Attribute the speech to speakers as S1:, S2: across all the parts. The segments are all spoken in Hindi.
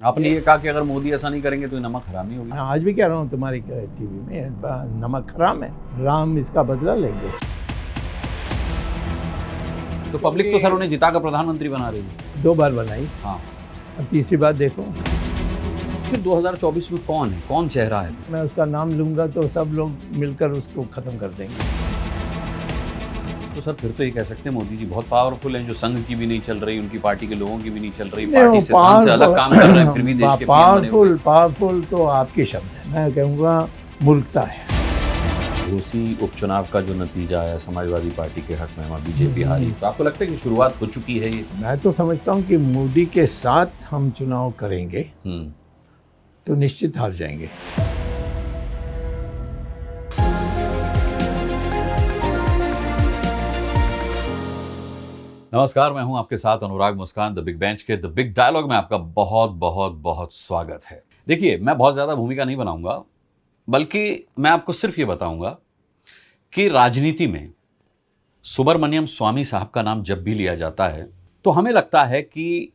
S1: आपने ये कहा कि अगर मोदी ऐसा नहीं करेंगे तो ये नमक हरामी होगी।
S2: आज भी कह रहा हूँ तुम्हारी टीवी में नमक हराम है, राम इसका बदला लेंगे।
S1: तो पब्लिक तो सर उन्हें जिता कर प्रधानमंत्री बना रही है।
S2: 2 बार बनाई,
S1: हाँ,
S2: अब तीसरी बार देखो।
S1: फिर 2024 में कौन है, कौन चेहरा है?
S2: मैं उसका नाम लूंगा तो सब लोग मिलकर उसको खत्म कर देंगे।
S1: तो सर फिर तो ये कह सकते हैं मोदी जी बहुत पावरफुल हैं, जो संघ की भी नहीं चल रही, उनकी पार्टी के लोगों की भी नहीं चल रही,
S2: नहीं,
S1: पार्टी सिद्धांत से अलग काम कर रहे हैं, फिर भी देश के पीएम बने हुए हैं।
S2: पावरफुल तो आपके शब्द है, मैं कहूँगा मूर्खता है।
S1: रूसी उपचुनाव का जो नतीजा आया समाजवादी पार्टी के हक में, वहाँ बीजेपी हारी, तो आपको लगता है कि शुरुआत हो चुकी है ये?
S2: मैं तो समझता हूँ कि मोदी के साथ हम चुनाव करेंगे तो निश्चित हार जाएंगे।
S1: नमस्कार, मैं हूं आपके साथ अनुराग मुस्कान। द बिग बेंच के द बिग डायलॉग में आपका बहुत बहुत बहुत स्वागत है। देखिए, मैं बहुत ज़्यादा भूमिका नहीं बनाऊंगा, बल्कि मैं आपको सिर्फ ये बताऊंगा कि राजनीति में सुब्रमण्यम स्वामी साहब का नाम जब भी लिया जाता है तो हमें लगता है कि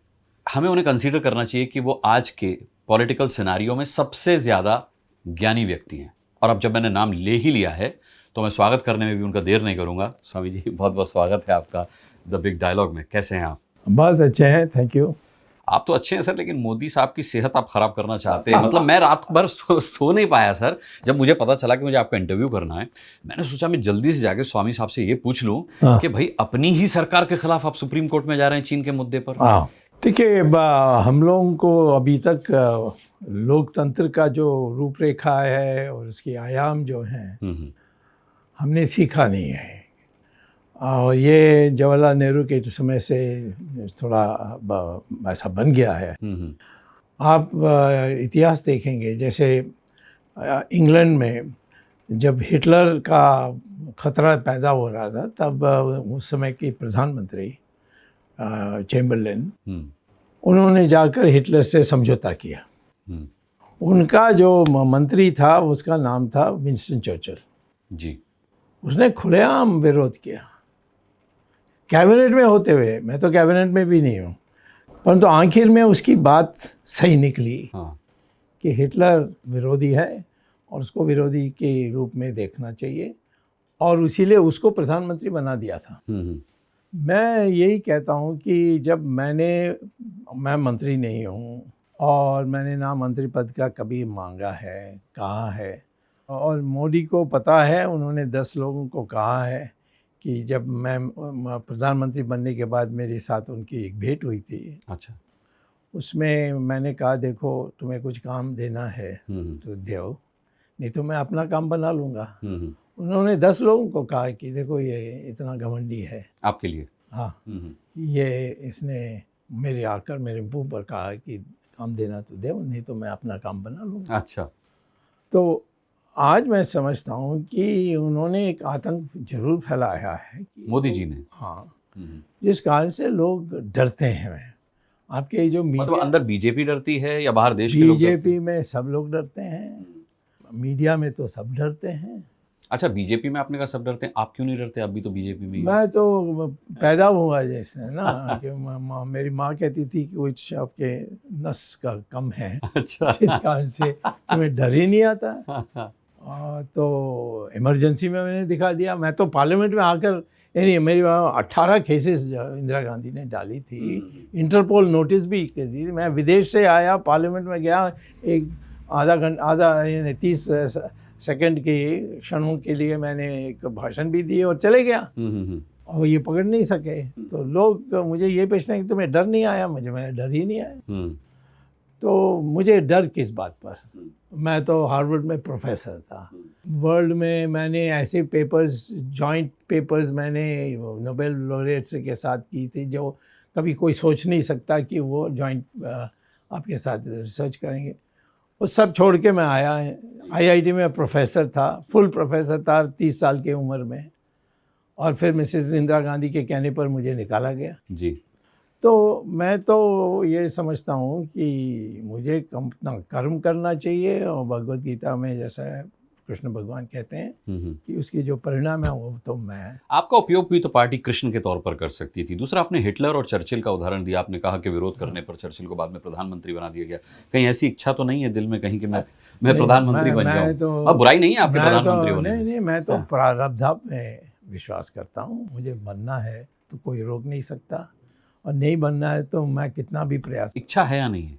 S1: हमें उन्हें कंसीडर करना चाहिए कि वो आज के पॉलिटिकल सिनारियो में सबसे ज़्यादा ज्ञानी व्यक्ति हैं। और अब जब मैंने नाम ले ही लिया है तो मैं स्वागत करने में भी उनका देर नहीं करूंगा। स्वामी जी, बहुत बहुत स्वागत है आपका द बिग डायलॉग में। कैसे हैं आप?
S2: बहुत अच्छे हैं, थैंक यू।
S1: आप तो अच्छे हैं सर, लेकिन मोदी साहब की सेहत आप खराब करना चाहते हैं। मतलब मैं रात भर सो नहीं पाया सर। जब मुझे पता चला कि मुझे आपका इंटरव्यू करना है, मैंने सोचा मैं जल्दी से जाके स्वामी साहब से ये पूछ लूं कि भाई अपनी ही सरकार के खिलाफ आप सुप्रीम कोर्ट में जा रहे हैं चीन के मुद्दे पर।
S2: देखिए, हम लोगों को अभी तक लोकतंत्र का जो रूपरेखा है और उसके आयाम जो हैं हमने सीखा नहीं है। और ये जवाहरलाल नेहरू के समय से थोड़ा ऐसा बन गया है। आप इतिहास देखेंगे, जैसे इंग्लैंड में जब हिटलर का खतरा पैदा हो रहा था, तब उस समय की प्रधानमंत्री चैम्बरलेन, उन्होंने जाकर हिटलर से समझौता किया। उनका जो मंत्री था उसका नाम था विंस्टन चर्चिल
S1: जी। उसने
S2: खुलेआम विरोध किया कैबिनेट में होते हुए। मैं तो कैबिनेट में भी नहीं हूँ, परंतु आखिर में उसकी बात सही निकली कि हिटलर विरोधी है और उसको विरोधी के रूप में देखना चाहिए, और इसीलिए उसको प्रधानमंत्री बना दिया था। मैं यही कहता हूँ कि जब मैं मंत्री नहीं हूँ और मैंने ना मंत्री पद का कभी मांगा है, कहा है, और मोदी को पता है, उन्होंने 10 लोगों को कहा है कि जब मैं प्रधानमंत्री बनने के बाद मेरे साथ उनकी एक भेंट हुई थी।
S1: अच्छा।
S2: उसमें मैंने कहा, देखो तुम्हें कुछ काम देना है तो दो, नहीं तो मैं अपना काम बना लूँगा। उन्होंने 10 लोगों को कहा कि देखो ये इतना घमंडी है
S1: आपके लिए।
S2: हाँ, ये इसने मेरे आकर मेरे मुंह पर कहा कि काम देना तो दे, नहीं तो मैं अपना काम बना लूँगा।
S1: अच्छा।
S2: तो आज मैं समझता हूँ कि उन्होंने एक आतंक जरूर फैलाया है
S1: मोदी जी ने।
S2: हाँ, जिस कारण से लोग डरते हैं। आपके जो
S1: मतलब अंदर बीजेपी डरती है या बाहर देश के लोग?
S2: बीजेपी में सब लोग डरते हैं, मीडिया में तो सब डरते हैं।
S1: अच्छा, बीजेपी में आपने कहा सब डरते हैं, आप क्यों नहीं डरते? आप भी तो बीजेपी में।
S2: मैं तो पैदा हुआ जैसे ना कि मेरी माँ कहती थी कि कुछ आपके नस का कम है।
S1: अच्छा।
S2: जिस कारण से तुम्हें डर ही नहीं आता। तो इमरजेंसी में मैंने दिखा दिया। मैं तो पार्लियामेंट में आकर, यानी मेरी 18 केसेस इंदिरा गांधी ने डाली थी, इंटरपोल नोटिस भी कर दी। मैं विदेश से आया, पार्लियामेंट में गया, एक आधा 30 सेकंड के क्षणों के लिए मैंने एक भाषण भी दिए और चले गया, और ये पकड़ नहीं सके। तो लोग मुझे ये पूछते हैं कि तुम्हें डर नहीं आया? मेरा डर ही नहीं आया। तो मुझे डर किस बात पर? मैं तो हार्वर्ड में प्रोफेसर था। वर्ल्ड में मैंने ऐसे पेपर्स, जॉइंट पेपर्स मैंने नोबेल लॉरेट्स के साथ की थी जो कभी कोई सोच नहीं सकता कि वो जॉइंट आपके साथ रिसर्च करेंगे। वो सब छोड़ के मैं आया। आईआईटी में प्रोफेसर था, फुल प्रोफेसर था 30 साल की उम्र में, और फिर मिसेस इंदिरा गांधी के कहने पर मुझे निकाला गया जी। तो मैं तो ये समझता हूँ कि मुझे अपना कर्म करना चाहिए, और भगवद गीता में जैसा है कृष्ण भगवान कहते हैं कि उसकी जो परिणाम है वो तो मैं।
S1: आपका उपयोग भी तो पार्टी कृष्ण के तौर पर कर सकती थी। दूसरा, आपने हिटलर और चर्चिल का उदाहरण दिया। आपने कहा कि विरोध करने पर चर्चिल को बाद में प्रधानमंत्री बना दिया गया। कहीं ऐसी इच्छा तो नहीं है दिल में कहीं कि मैं प्रधानमंत्री बन जाऊं?
S2: तो
S1: अब बुराई नहीं है आपके
S2: मैं
S1: प्रधानमंत्री
S2: तो
S1: होने में।
S2: नहीं, मैं तो प्रारब्ध में विश्वास करता हूँ। मुझे बनना है तो कोई रोक नहीं सकता, और नहीं बनना है तो मैं कितना भी प्रयास।
S1: इच्छा है या नहीं है?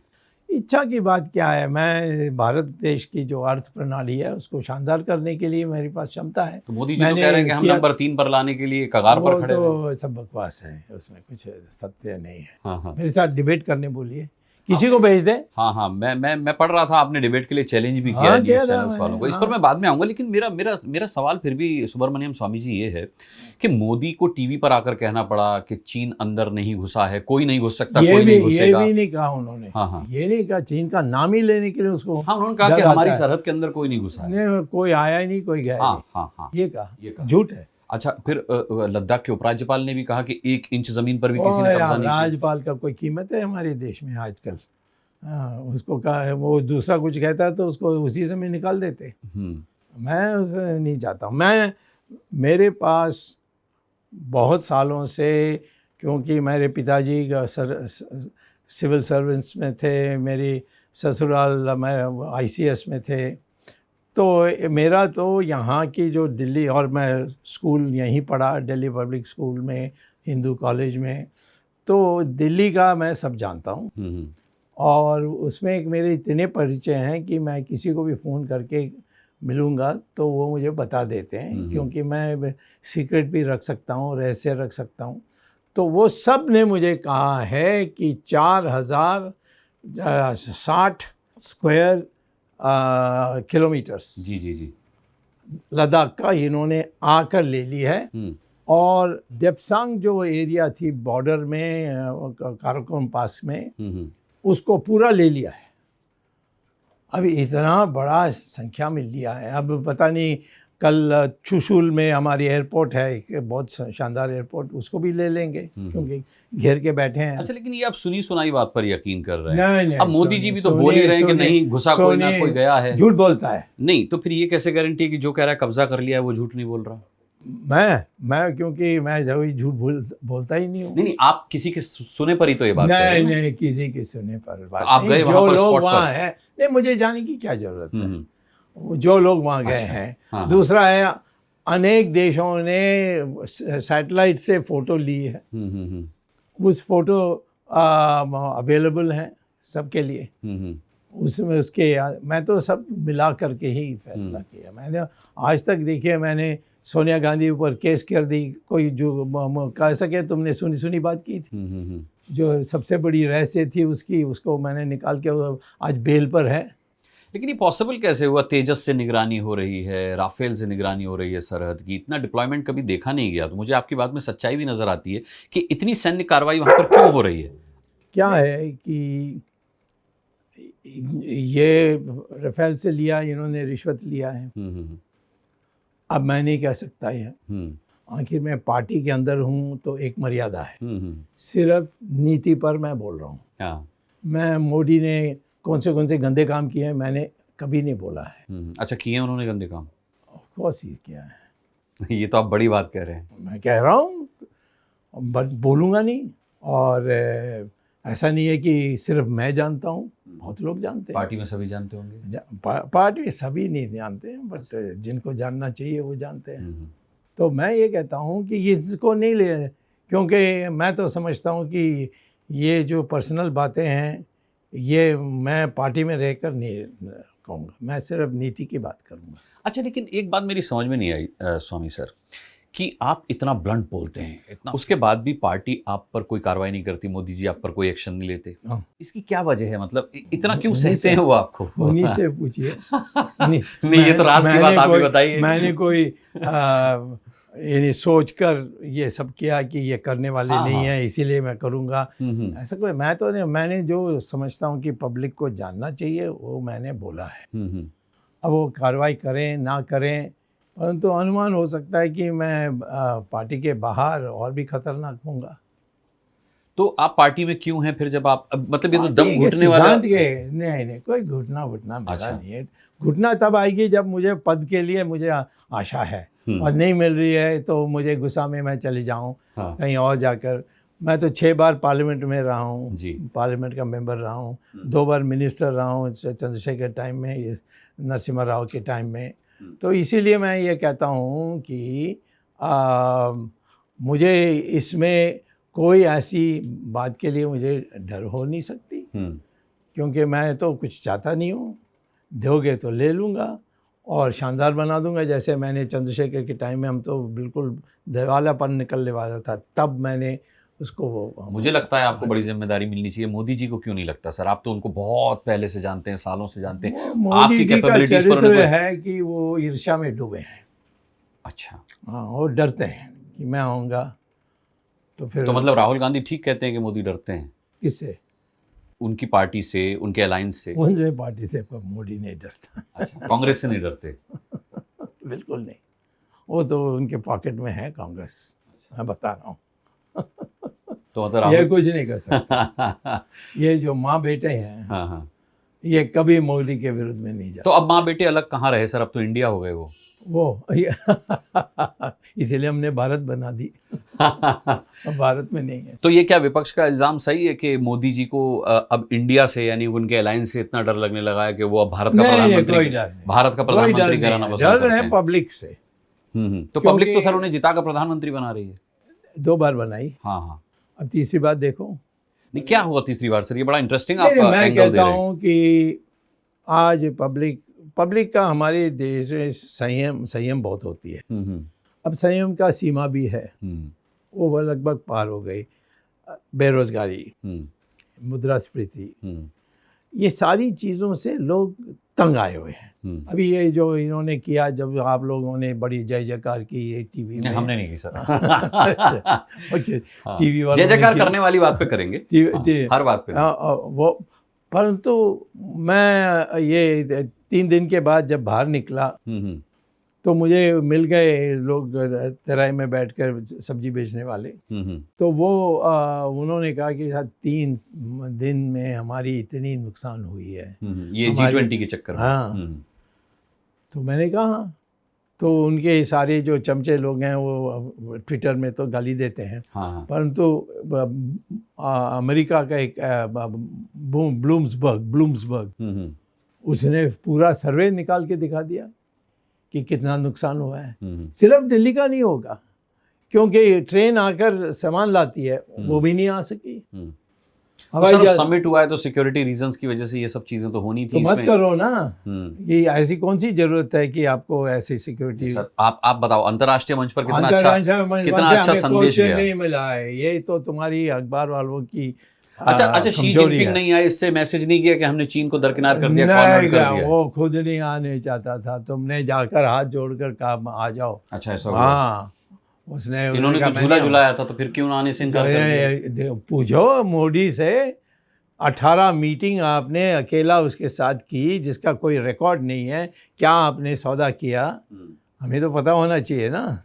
S2: इच्छा की बात क्या है, मैं भारत देश की जो अर्थ प्रणाली है उसको शानदार करने के लिए मेरे पास क्षमता है।
S1: तो मोदी जी तो कह रहे हैं कि हम नंबर 3 पर लाने के लिए कगार पर खड़े हैं।
S2: तो सब बकवास है, उसमें कुछ सत्य नहीं है।
S1: हाँ।
S2: मेरे साथ डिबेट करने बोलिए, किसी को भेज दें।
S1: हाँ, मैं पढ़ रहा था, आपने डिबेट के लिए चैलेंज भी किया न्यूज़ चैनल्स वालों को। इस पर मैं बाद में आऊंगा, लेकिन मेरा सवाल फिर भी सुब्रमण्यम स्वामी जी ये है कि मोदी को टीवी पर आकर कहना पड़ा कि चीन अंदर नहीं घुसा है, कोई नहीं घुस सकता, कोई नहीं घुसेगा।
S2: ये भी नहीं कहा उन्होंने।
S1: हाँ।
S2: ये नहीं कहा, चीन का नाम ही लेने के लिए उसको।
S1: हाँ, उन्होंने कहा कि हमारी सरहद के अंदर कोई नहीं घुसा है।
S2: कोई आया ही नहीं, कोई गया नहीं।
S1: हाँ,
S2: ये कहा, झूठ है।
S1: अच्छा, फिर लद्दाख के उपराज्यपाल ने भी कहा कि 1 इंच जमीन पर भी किसी ने कब्जा नहीं किया।
S2: राज्यपाल का कोई कीमत है हमारे देश में आजकल? उसको कहा है, वो दूसरा कुछ कहता है तो उसको उसी समय निकाल देते। मैं उसे नहीं चाहता हूँ। मेरे पास बहुत सालों से, क्योंकि मेरे पिताजी सिविल सर्वेंट्स में थे, मेरी ससुराल मैं ICS में थे, तो मेरा तो यहाँ की जो दिल्ली, और मैं स्कूल यहीं पढ़ा, दिल्ली पब्लिक स्कूल में, हिंदू कॉलेज में, तो दिल्ली का मैं सब जानता हूँ। और उसमें एक मेरे इतने परिचय हैं कि मैं किसी को भी फ़ोन करके मिलूँगा तो वो मुझे बता देते हैं, क्योंकि मैं सीक्रेट भी रख सकता हूँ, रहस्य रख सकता हूँ। तो वो सब ने मुझे कहा है कि 4060 स्क्वायर किलोमीटर्स
S1: जी
S2: लद्दाख का इन्होंने आकर ले ली है। और देपसांग जो एरिया थी बॉर्डर में, काराकोरम पास में, उसको पूरा ले लिया है। अभी इतना बड़ा संख्या में लिया है। अब पता नहीं, कल चुशुल में हमारी एयरपोर्ट है, एक बहुत शानदार एयरपोर्ट, उसको भी ले लेंगे, क्योंकि घेर के बैठे हैं।
S1: अच्छा, लेकिन ये आप सुनी सुनाई बात पर यकीन कर रहे हैं?
S2: नहीं,
S1: अब मोदी जी भी तो बोल ही रहे हैं कि नहीं घुसा कोई ना कोई गया है।
S2: झूठ बोलता है।
S1: नहीं तो फिर ये कैसे गारंटी है कि जो कह रहा है कब्जा कर लिया है वो झूठ नहीं बोल रहा?
S2: मैं क्योंकि मैं जब झूठ बोलता ही नहीं हूँ।
S1: नहीं, आप किसी के सुने पर ही तो ये बात कर रहे हैं।
S2: नहीं, किसी के सुने पर बात
S1: तो आप गए वहाँ पर,
S2: लोग वहाँ हैं, नहीं, मुझे जाने की क्या जरूरत है। जो लोग वहाँ गए हैं। दूसरा है, अनेक देशों ने सैटेलाइट से फोटो ली है। उस फोटो अवेलेबल हैं सबके लिए। उसमें मैं तो सब मिला करके ही फैसला किया। मैंने आज तक, देखिए, मैंने सोनिया गांधी ऊपर केस कर दी, कोई जो कह सके तुमने सुनी बात की थी, जो सबसे बड़ी रहस्य थी उसको मैंने निकाल के आज बेल पर है।
S1: लेकिन ये पॉसिबल कैसे हुआ? तेजस से निगरानी हो रही है, राफेल से निगरानी हो रही है सरहद की, इतना डिप्लॉयमेंट कभी देखा नहीं गया। तो मुझे आपकी बात में सच्चाई भी नजर आती है कि इतनी सैन्य कार्रवाई वहाँ पर क्यों हो रही है?
S2: क्या है कि ये राफेल से लिया, इन्होंने रिश्वत लिया है। अब मैं नहीं कह सकता है, आखिर मैं पार्टी के अंदर हूँ तो एक मर्यादा है। सिर्फ नीति पर मैं बोल रहा हूँ। मैं मोदी ने कौन से गंदे काम किए हैं मैंने कभी नहीं बोला है।
S1: अच्छा, किए उन्होंने गंदे काम?
S2: ऑफ कोर्स ही किया है।
S1: ये तो आप बड़ी बात कह रहे हैं।
S2: मैं कह रहा हूँ, बोलूँगा नहीं। और ऐसा नहीं है कि सिर्फ मैं जानता हूँ, बहुत लोग जानते हैं।
S1: पार्टी में सभी जानते होंगे?
S2: पार्टी में सभी नहीं जानते हैं, बट जिनको जानना चाहिए वो जानते हैं। तो मैं ये कहता हूँ कि इसको नहीं ले, क्योंकि मैं तो समझता हूँ कि ये जो पर्सनल बातें हैं ये मैं पार्टी में रहकर नहीं कहूँगा, मैं सिर्फ नीति की बात करूँगा।
S1: अच्छा, लेकिन एक बात मेरी समझ में नहीं आई स्वामी सर, कि आप इतना ब्लंट बोलते हैं, इतना, उसके बाद भी पार्टी आप पर कोई कार्रवाई नहीं करती, मोदी जी आप पर कोई एक्शन नहीं लेते। इसकी क्या वजह है? मतलब इतना क्यों सहते हैं वो आपको?
S2: उन्हीं से पूछिए।
S1: नहीं, ये तो राज की बात आप ही बताइए।
S2: मैंने कोई यानी सोच कर ये सब किया कि ये करने वाले नहीं है इसीलिए मैं करूँगा, ऐसा कोई, मैं तो नहीं। मैंने जो समझता हूँ कि पब्लिक को जानना चाहिए वो मैंने बोला है। अब वो कार्रवाई करें ना करें, परंतु अनुमान हो सकता है कि मैं पार्टी के बाहर और भी खतरनाक होऊंगा।
S1: तो आप पार्टी में क्यों हैं फिर, जब आप मतलब ये तो दम
S2: पार्टी के
S1: घुटने वाला।
S2: सिद्धांत के नहीं, कोई घुटना मेरा
S1: अच्छा।
S2: नहीं है। घुटना तब आएगी जब मुझे पद के लिए मुझे आशा है और नहीं मिल रही है, तो मुझे गुस्सा में मैं चले जाऊं
S1: हाँ।
S2: कहीं और जाकर। मैं तो 6 बार पार्लियामेंट में रहा हूँ,
S1: जी।
S2: पार्लियामेंट का मेंबर रहा हूँ, 2 बार मिनिस्टर रहा हूँ चंद्रशेखर टाइम में, ये नरसिम्हा राव के टाइम में। तो इसीलिए मैं ये कहता हूँ कि मुझे इसमें कोई ऐसी बात के लिए मुझे डर हो नहीं सकती, क्योंकि मैं तो कुछ चाहता नहीं हूँ। दोगे तो ले लूँगा और शानदार बना दूंगा। जैसे मैंने चंद्रशेखर के टाइम में, हम तो बिल्कुल दिवालापन निकलने वाला था, तब मैंने उसको।
S1: मुझे लगता है आपको बड़ी जिम्मेदारी मिलनी चाहिए। मोदी जी को क्यों नहीं लगता सर? आप तो उनको बहुत पहले से जानते हैं, सालों से जानते हैं।
S2: मोदी जी का चरित्र है कि वो ईर्ष्या में डूबे हैं।
S1: अच्छा।
S2: हाँ, वो डरते हैं कि मैं आऊँगा तो फिर।
S1: तो मतलब राहुल गांधी ठीक कहते हैं कि मोदी डरते हैं?
S2: किससे?
S1: उनकी पार्टी से, उनके अलायंस से?
S2: उनसे पार्टी से मोदी नहीं डरता।
S1: अच्छा, कांग्रेस से नहीं डरते?
S2: बिल्कुल नहीं, वो तो उनके पॉकेट में है कांग्रेस, मैं बता रहा हूँ।
S1: तो मतलब
S2: ये कुछ नहीं कर सकता। ये जो माँ बेटे हैं,
S1: हाँ हाँ,
S2: ये कभी मोदी के विरुद्ध में नहीं जा।
S1: तो अब माँ बेटे अलग कहाँ रहे सर? अब तो इंडिया हो गए वो।
S2: इसीलिए हमने भारत बना दी। अब भारत में नहीं है।
S1: तो ये क्या विपक्ष का इल्जाम सही है कि मोदी जी को अब इंडिया से, यानी उनके अलायंस से इतना डर लगने लगा है कि वो अब भारत का प्रधानमंत्री कराना पसंद करते हैं?
S2: डर है पब्लिक से।
S1: तो पब्लिक तो सर उन्हें जिता कर प्रधानमंत्री बना रही है।
S2: 2 बार बनाई।
S1: हाँ हाँ।
S2: अब तीसरी बार देखो।
S1: नहीं, क्या हुआ तीसरी बार सर? ये बड़ा इंटरेस्टिंग आप
S2: मैं
S1: एंगल दे
S2: कहता
S1: रहे हैं।
S2: हूँ कि आज पब्लिक का हमारे देश में संयम बहुत होती है। अब संयम का सीमा भी है, वो लगभग पार हो गई। बेरोजगारी, मुद्रास्फीति, ये सारी चीज़ों से लोग तंग आए हुए हैं। अभी ये जो इन्होंने किया, जब आप लोगों ने बड़ी जय जयकार की ये टीवी में।
S1: हमने नहीं की सर।
S2: टीवी वालों
S1: जय जयकार करने वाली बात पे करेंगे, हर बात पे
S2: वो। परंतु मैं ये 3 दिन के बाद जब बाहर निकला, तो मुझे मिल गए लोग तराई में बैठकर सब्जी बेचने वाले। तो वो उन्होंने कहा कि 3 दिन में हमारी इतनी नुकसान हुई है,
S1: ये G20 के चक्कर में।
S2: हाँ। तो मैंने कहा, तो उनके सारे जो चमचे लोग हैं वो ट्विटर में तो गाली देते हैं।
S1: हाँ।
S2: परंतु अमेरिका का एक ब्लूम्सबर्ग, उसने पूरा सर्वे निकाल के दिखा दिया कि कितना नुकसान हुआ है। सिर्फ दिल्ली का नहीं होगा, क्योंकि ट्रेन आकर सामान लाती है, वो भी नहीं आ सकी।
S1: तो समिट हुआ है तो सिक्योरिटी रीजंस की वजह से ये सब चीजें तो होनी थी।
S2: तो मत करो ना, ये ऐसी कौन सी जरूरत है कि आपको ऐसी सिक्योरिटी।
S1: आप बताओ, अंतर्राष्ट्रीय मंच पर कितना अच्छा संदेश गया? नहीं
S2: मिला है, ये तो तुम्हारी अखबार वालों की।
S1: अच्छा, शी जिनपिंग नहीं आए, इससे मैसेज नहीं गया कि हमने चीन को दरकिनार कर दिया, कॉर्नर कर दिया?
S2: वो खुद नहीं आने चाहता था, तुमने जाकर हाथ जोड़कर कहा आ जाओ।
S1: अच्छा, ऐसा?
S2: हाँ,
S1: इन्होंने तो झूला झुलाया था, तो फिर क्यों आने से इनकार कर दिया?
S2: पूछो मोदी से। 18 मीटिंग आपने अकेला उसके साथ की, जिसका कोई रिकॉर्ड नहीं है। क्या आपने सौदा किया? हमें तो पता होना चाहिए ना।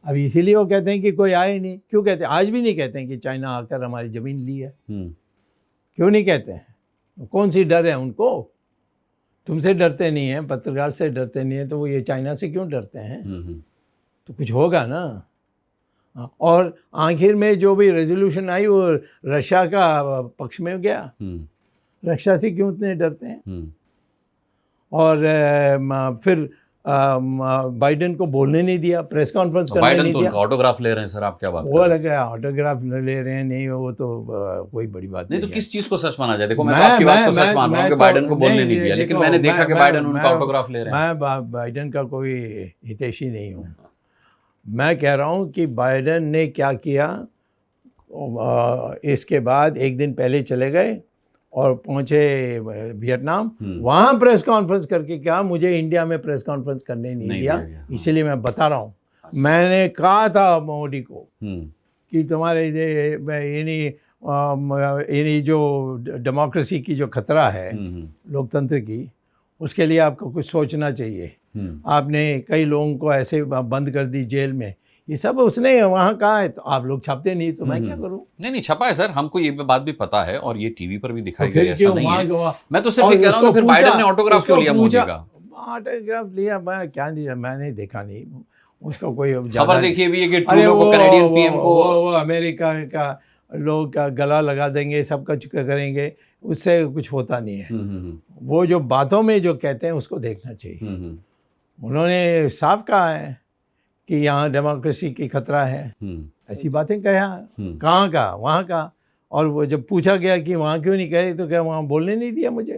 S2: अब इसीलिए वो कहते हैं कि कोई आए नहीं। क्यों कहते हैं? आज भी नहीं कहते हैं कि चाइना आकर हमारी ज़मीन ली है। क्यों नहीं कहते हैं? कौन सी डर है उनको? तुमसे डरते नहीं हैं, पत्रकार से डरते नहीं हैं, तो वो ये चाइना से क्यों डरते हैं? तो कुछ होगा ना। और आखिर में जो भी रेजोल्यूशन आई वो रशिया का पक्ष में गया। रशिया से क्यों इतने डरते हैं? और फिर बाइडेन को बोलने नहीं दिया, प्रेस कॉन्फ्रेंस करने नहीं दिया।
S1: ऑटोग्राफ ले रहे हैं सर, आप क्या बात कर
S2: रहे हैं? वो लगा ऑटोग्राफ ले रहे हैं, नहीं वो तो कोई बड़ी बात नहीं।
S1: तो किस चीज़ को सच माना जाए? देखो, मैं आपकी बात को सच मान रहा हूँ कि बाइडेन को बोलने नहीं दिया, लेकिन मैंने देखा कि बाइडेन उनका ऑटोग्राफ ले रहे हैं।
S2: मैं बाइडेन का कोई हितैषी नहीं हूँ। मैं कह रहा हूँ कि बाइडेन ने क्या किया, इसके बाद 1 दिन पहले चले गए और पहुँचे वियतनाम। वहाँ प्रेस कॉन्फ्रेंस करके क्या, मुझे इंडिया में प्रेस कॉन्फ्रेंस करने नहीं दिया। इसीलिए मैं बता रहा हूँ। मैंने कहा था मोदी को कि तुम्हारे ये जो डेमोक्रेसी की जो खतरा है, लोकतंत्र की, उसके लिए आपको कुछ सोचना चाहिए। आपने कई लोगों को ऐसे बंद कर दी जेल में। ये सब उसने वहाँ कहा है, तो आप लोग छापते नहीं तो मैं क्या करूँ?
S1: नहीं छपा है सर, हमको ये बात भी पता है और ये टीवी पर भी दिखाई
S2: तो
S1: गई,
S2: फिर
S1: ऐसा
S2: क्यों
S1: नहीं है।
S2: वहाँ
S1: मैं तो सिर्फ ये कह रहा हूँ कि फिर बाइडेन ने ऑटोग्राफ क्यों लिया मोदी का?
S2: ऑटोग्राफ लिया, मैं क्या लिया, मैंने देखा नहीं उसका कोई
S1: खबर देखिए भी है कि
S2: अरे
S1: ट्रूडो को कनाडियन पीएम को
S2: वो अमेरिका का लोग का गला लगा देंगे, सबका चुका करेंगे, उससे कुछ होता नहीं है। वो जो बातों में जो कहते हैं उसको देखना चाहिए। उन्होंने साफ कहा है कि यहाँ डेमोक्रेसी की खतरा है, ऐसी बातें कहा, कहाँ का, वहाँ का। और वो जब पूछा गया कि वहाँ क्यों नहीं कहे, तो क्या वहाँ बोलने नहीं दिया मुझे।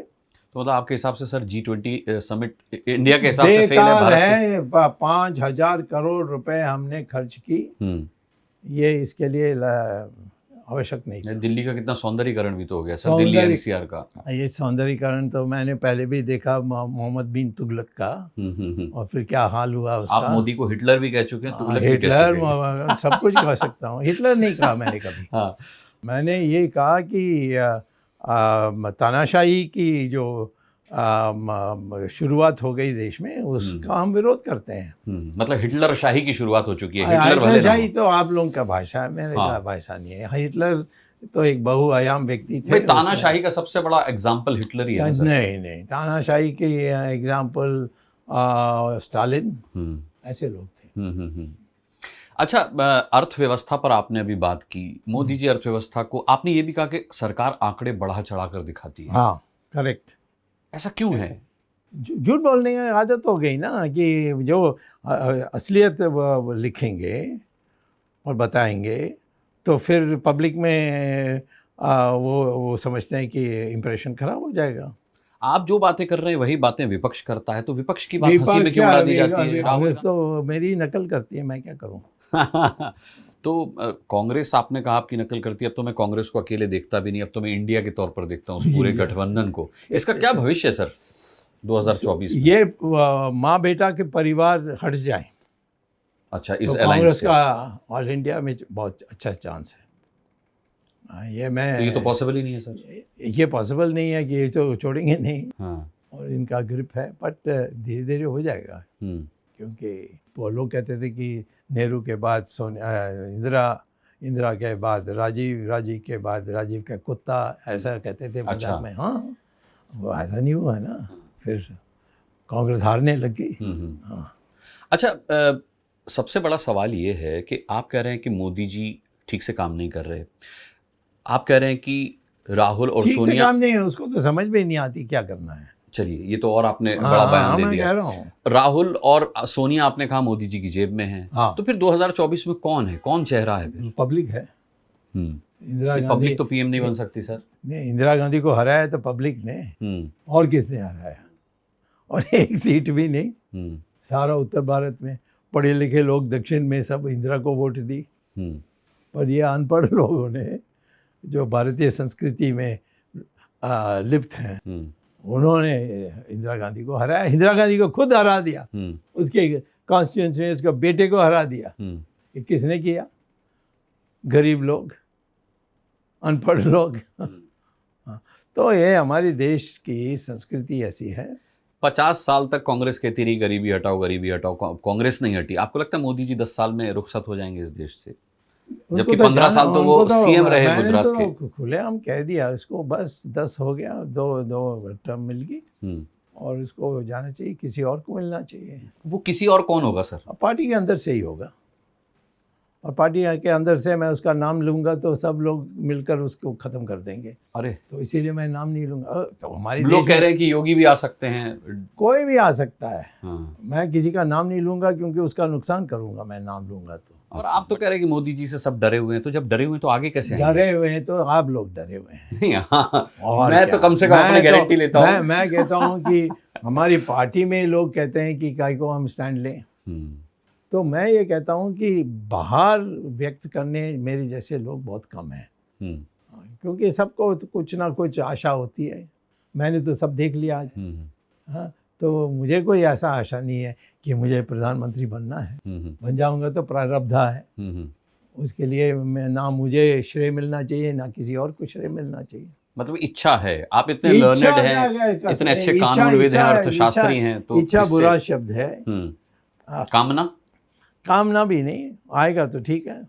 S1: तो मतलब आपके हिसाब से सर G20 समिट इंडिया के हिसाब से फेल है, भारत
S2: है। 5,000 करोड़ रुपए हमने खर्च की, ये इसके लिए आवश्यक नहीं था।
S1: दिल्ली का कितना सौंदर्यीकरण भी तो हो गया सर, दिल्ली एनसीआर का।
S2: ये सौंदर्यीकरण तो मैंने पहले भी देखा, मोहम्मद बिन तुगलक का, और फिर क्या हाल हुआ उसका।
S1: आप मोदी को हिटलर भी कह चुके हैं, तुगलक भी कह
S2: हिटलर
S1: चुके हैं।
S2: सब कुछ कह सकता हूँ, हिटलर नहीं कहा मैंने कभी।
S1: हाँ।
S2: मैंने ये कहा कि तानाशाही की जो शुरुआत हो गई देश में, उसका हम विरोध करते हैं।
S1: मतलब हिटलर शाही की शुरुआत हो चुकी है। हिटलर भले ना
S2: शाही तो आप लोगों का भाषा है, मेरे का भाषा नहीं है। हिटलर तो एक बहुआयाम व्यक्ति थे।
S1: तानाशाही का सबसे बड़ा एग्जाम्पल हिटलर ही है ना सर?
S2: नहीं, तानाशाही के एग्जाम्पल स्टालिन, ऐसे लोग थे।
S1: अच्छा, अर्थव्यवस्था पर आपने अभी बात की। मोदी जी अर्थव्यवस्था को, आपने ये भी कहा कि सरकार आंकड़े बढ़ा चढ़ा कर दिखाती है।
S2: हाँ, करेक्ट।
S1: ऐसा क्यों है?
S2: झूठ बोलने की आदत हो गई ना, कि जो असलियत लिखेंगे और बताएंगे तो फिर पब्लिक में वो समझते हैं कि इम्प्रेशन खराब हो जाएगा।
S1: आप जो बातें कर रहे हैं वही बातें विपक्ष करता है, तो विपक्ष की बात हंसी में क्यों उड़ा दी जाती है?
S2: कांग्रेस तो मेरी नकल करती है, मैं क्या करूं?
S1: तो कांग्रेस, आपने कहा आपकी नकल करती है, अब तो मैं कांग्रेस को अकेले देखता भी नहीं, अब तो मैं इंडिया के तौर पर देखता हूँ उस पूरे गठबंधन को। इसका क्या भविष्य है सर 2024 में?
S2: ये माँ बेटा के परिवार हट जाए,
S1: अच्छा, इस
S2: तो कांग्रेस का ऑल इंडिया में बहुत अच्छा चांस है।
S1: तो ये तो पॉसिबल ही नहीं है सर।
S2: ये पॉसिबल नहीं है कि ये तो छोड़ेंगे नहीं।
S1: हाँ।
S2: और इनका ग्रिप है, बट धीरे धीरे हो जाएगा। क्योंकि वो लोग कहते थे कि नेहरू के बाद इंदिरा के बाद राजीव के बाद राजीव का कुत्ता, ऐसा कहते थे मजाक में। हाँ, वो ऐसा नहीं हुआ ना, फिर कांग्रेस हारने लग गई। हाँ।
S1: अच्छा, सबसे बड़ा सवाल ये है कि आप कह रहे हैं कि मोदी जी ठीक से काम नहीं कर रहे, आप कह रहे हैं कि राहुल और सोनिया
S2: ठीक से काम नहीं है, उसको तो समझ में नहीं आती क्या करना है।
S1: चलिए, ये तो और आपने बड़ा बयान दे दिया।
S2: कह रहा हूँ,
S1: राहुल और सोनिया आपने कहा मोदी जी की जेब में है।
S2: हाँ।
S1: तो फिर 2024 में कौन है, कौन चेहरा है फिर?
S2: पब्लिक है। इंदिरा गांधी,
S1: पब्लिक तो पीएम नहीं बन सकती सर।
S2: नहीं, इंदिरा गांधी को हराया तो पब्लिक ने, और किसने हराया? और एक सीट भी नहीं। सारा उत्तर भारत में पढ़े लिखे लोग, दक्षिण में सब इंदिरा को वोट दी। पर ये अनपढ़ लोगों ने, जो भारतीय संस्कृति में लिप्त हैं, उन्होंने इंदिरा गांधी को हराया। इंदिरा गांधी को खुद हरा दिया, उसके कॉन्स्टिट्यूंसी में उसके बेटे को हरा दिया। ये किसने किया? गरीब लोग, अनपढ़ लोग। तो ये हमारी देश की संस्कृति ऐसी है।
S1: 50 साल तक कांग्रेस कहती रही गरीबी हटाओ, गरीबी हटाओ, कांग्रेस नहीं हटी। आपको लगता है मोदी जी 10 साल में रुखसत हो जाएंगे इस देश से? जबकि 15 साल तो वो सीएम रहे गुजरात के।
S2: खुलेआम कह दिया उसको, बस 10 हो गया, दो टर्म मिल गई, और उसको जाना चाहिए, किसी और को मिलना चाहिए।
S1: वो किसी और कौन होगा सर?
S2: पार्टी के अंदर से ही होगा, और पार्टी के अंदर से मैं उसका नाम लूँगा तो सब लोग मिलकर उसको ख़त्म कर देंगे।
S1: अरे,
S2: तो इसीलिए मैं नाम नहीं लूँगा। तो हमारी
S1: लोग कह रहे हैं कि योगी भी आ सकते हैं।
S2: कोई भी आ सकता है।
S1: हाँ।
S2: मैं किसी का नाम नहीं लूँगा, क्योंकि उसका नुकसान करूँगा मैं नाम लूँगा तो।
S1: और आप तो कह रहे हैं कि मोदी जी से सब डरे हुए हैं, तो जब डरे हुए हैं तो आगे कैसे आएंगे?
S2: डरे हुए हैं तो आप लोग डरे हुए हैं।
S1: नहीं, हाँ, मैं तो कम से कम अपनी गारंटी लेता हूँ।
S2: मैं कहता हूँ कि हमारी पार्टी में लोग कहते हैं कि काय को हम स्टैंड लें, तो मैं ये कहता हूँ कि बाहर व्यक्त करने मेरे जैसे लोग बहुत कम हैं। क्योंकि सबको तो कुछ ना कुछ आशा होती है। मैंने तो सब देख लिया आज। हाँ, तो मुझे कोई ऐसा आशा नहीं है कि मुझे प्रधानमंत्री बनना है। बन जाऊंगा तो प्रारब्ध है, उसके लिए मैं ना मुझे श्रेय मिलना चाहिए, ना किसी और को श्रेय मिलना चाहिए।
S1: मतलब इच्छा है, आप इतने लर्नेड हैं, इतने अच्छे कानूनविद हैं, अर्थशास्त्री हैं, तो
S2: इच्छा बुरा शब्द है।
S1: कामना
S2: कामना भी नहीं, आएगा तो ठीक है,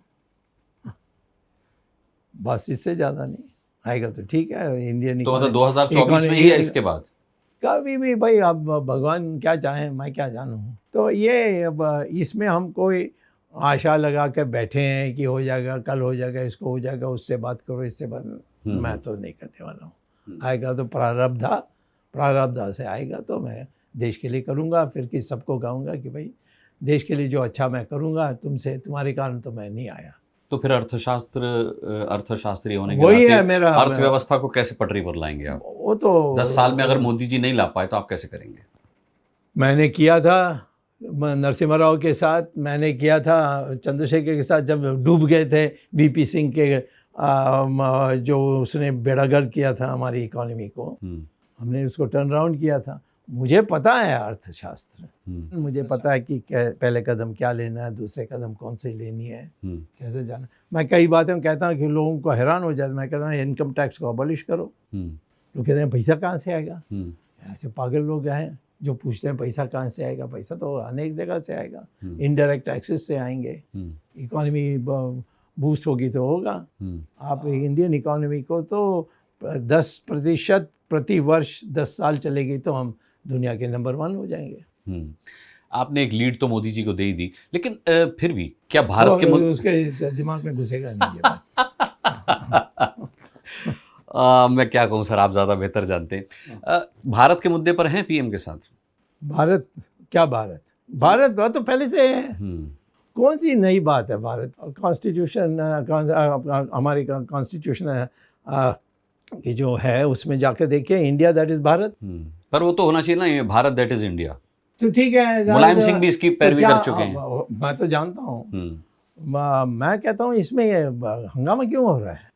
S2: बस इससे ज़्यादा नहीं, आएगा तो ठीक है। इंडियन
S1: तो मतलब 2024 में ही या इसके बाद?
S2: कभी भी भाई, अब भगवान क्या चाहें, मैं क्या जानूँ। तो ये अब इसमें हम कोई आशा लगा के बैठे हैं कि हो जाएगा, कल हो जाएगा, इसको हो जाएगा, उससे बात करो, इससे बात, मैं तो नहीं करने वाला हूँ। आएगा तो प्रारब्ध से आएगा तो मैं देश के लिए करूँगा, फिर कि सबको कहूँगा कि भाई देश के लिए जो अच्छा मैं करूँगा, तुमसे तुम्हारे कारण तो मैं नहीं आया।
S1: तो फिर अर्थशास्त्री होने के
S2: वही है
S1: नाते
S2: मेरा,
S1: अर्थव्यवस्था को कैसे पटरी पर लाएंगे आप?
S2: वो तो
S1: 10 साल में अगर मोदी जी नहीं ला पाए तो आप कैसे करेंगे?
S2: मैंने किया था नरसिम्हा राव के साथ, मैंने किया था चंद्रशेखर के साथ, जब डूब गए थे वीपी सिंह के जो उसने बेड़ागर्क किया था हमारी इकोनॉमी को, हमने उसको टर्न अराउंड किया था। मुझे पता है अर्थशास्त्र, मुझे पता है कि पहले कदम क्या लेना है, दूसरे कदम कौन से लेनी है, कैसे जाना। मैं कई बातें कहता हूँ कि लोगों को हैरान हो जाता, मैं कहता हूँ इनकम टैक्स को अबॉलिश करो। लोग कहते हैं पैसा कहाँ से आएगा, ऐसे पागल लोग हैं जो पूछते हैं पैसा कहाँ से आएगा। पैसा तो अनेक जगह से आएगा, इनडायरेक्ट टैक्सेस से आएंगे, इकोनॉमी बूस्ट होगी तो होगा। आप इंडियन इकोनॉमी को तो 10% प्रति वर्ष 10 साल चलेगी तो हम दुनिया के नंबर 1 हो जाएंगे।
S1: आपने एक लीड तो मोदी जी को दे ही दी, लेकिन फिर भी क्या भारत के
S2: उसके दिमाग में घुसेगा नहीं ये बात।
S1: मैं क्या कहूँ सर, आप ज़्यादा बेहतर जानते हैं। भारत के मुद्दे पर हैं पीएम के साथ?
S2: भारत क्या, भारत तो पहले से है, कौन सी नई बात है। भारत कॉन्स्टिट्यूशन, हमारी कॉन्स्टिट्यूशन की जो है उसमें जाकर देखिए, इंडिया दैट इज भारत।
S1: पर वो तो होना चाहिए ना, ये भारत दैट इज इंडिया।
S2: तो ठीक है,
S1: मुलायम सिंह भी इसकी पैरवी कर चुके हैं।
S2: मैं तो जानता हूँ, मैं कहता हूँ इसमें ये हंगामा क्यों हो रहा है।